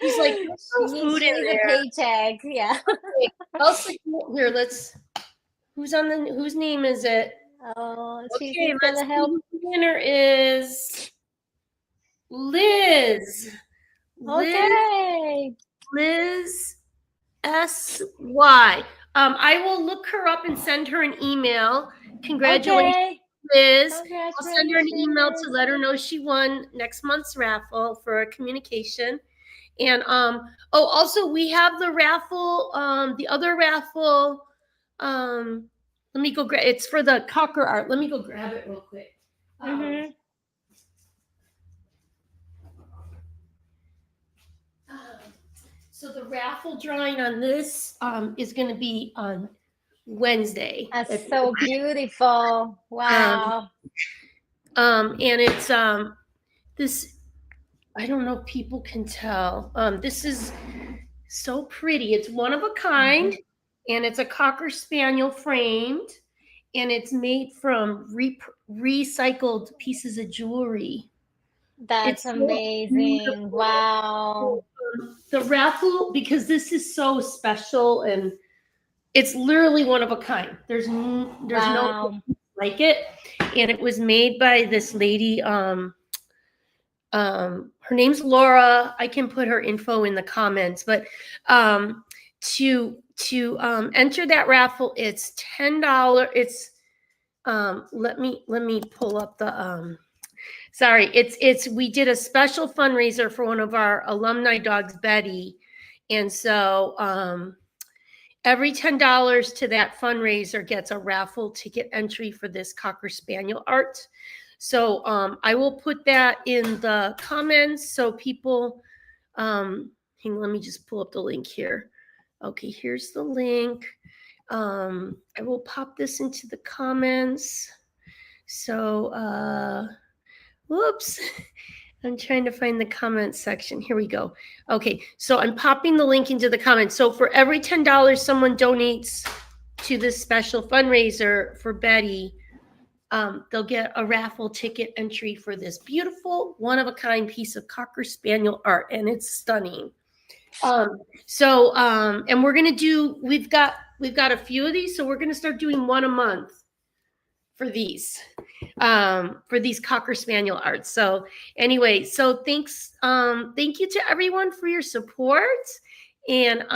she's like, there's no food in there. Paycheck, yeah. Okay, Elsa, here, whose name is it? Oh, okay, let's help. The winner is Liz. Okay. Liz S.Y. I will look her up and send her an email. Congratulations, Liz. I'll send her an email to let her know she won next month's raffle for a communication. And also we have the raffle, the other raffle. Let me go grab it's for the cocker art. Let me go grab it real quick. So the raffle drawing on this is going to be on Wednesday. That's so beautiful. Wow. And it's this, I don't know if people can tell. This is so pretty. It's one of a kind, and it's a Cocker Spaniel framed, and it's made from recycled pieces of jewelry. That's amazing. Wow. The raffle, because this is so special, and it's literally one of a kind. There's no like it, and it was made by this lady. Her name's Laura. I can put her info in the comments, but to enter that raffle, it's $10. It's let me pull up the Sorry, we did a special fundraiser for one of our alumni dogs, Betty. And so every $10 to that fundraiser gets a raffle ticket entry for this Cocker Spaniel art. So I will put that in the comments so people, hang on, let me just pull up the link here. Okay, here's the link. I will pop this into the comments. So, whoops. I'm trying to find the comments section. Here we go. Okay, so I'm popping the link into the comments. So for every $10 someone donates to this special fundraiser for Betty, they'll get a raffle ticket entry for this beautiful one-of-a-kind piece of Cocker Spaniel art, and it's stunning. And we're gonna do. We've got a few of these, so we're gonna start doing one a month for these Cocker Spaniel arts. So anyway, so thanks. Thank you to everyone for your support. And okay,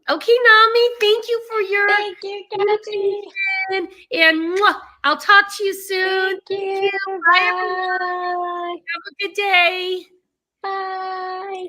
Nami, thank you for your Thank you, and I'll talk to you soon. Thank you. Bye, everyone. Bye. Have a good day. Bye.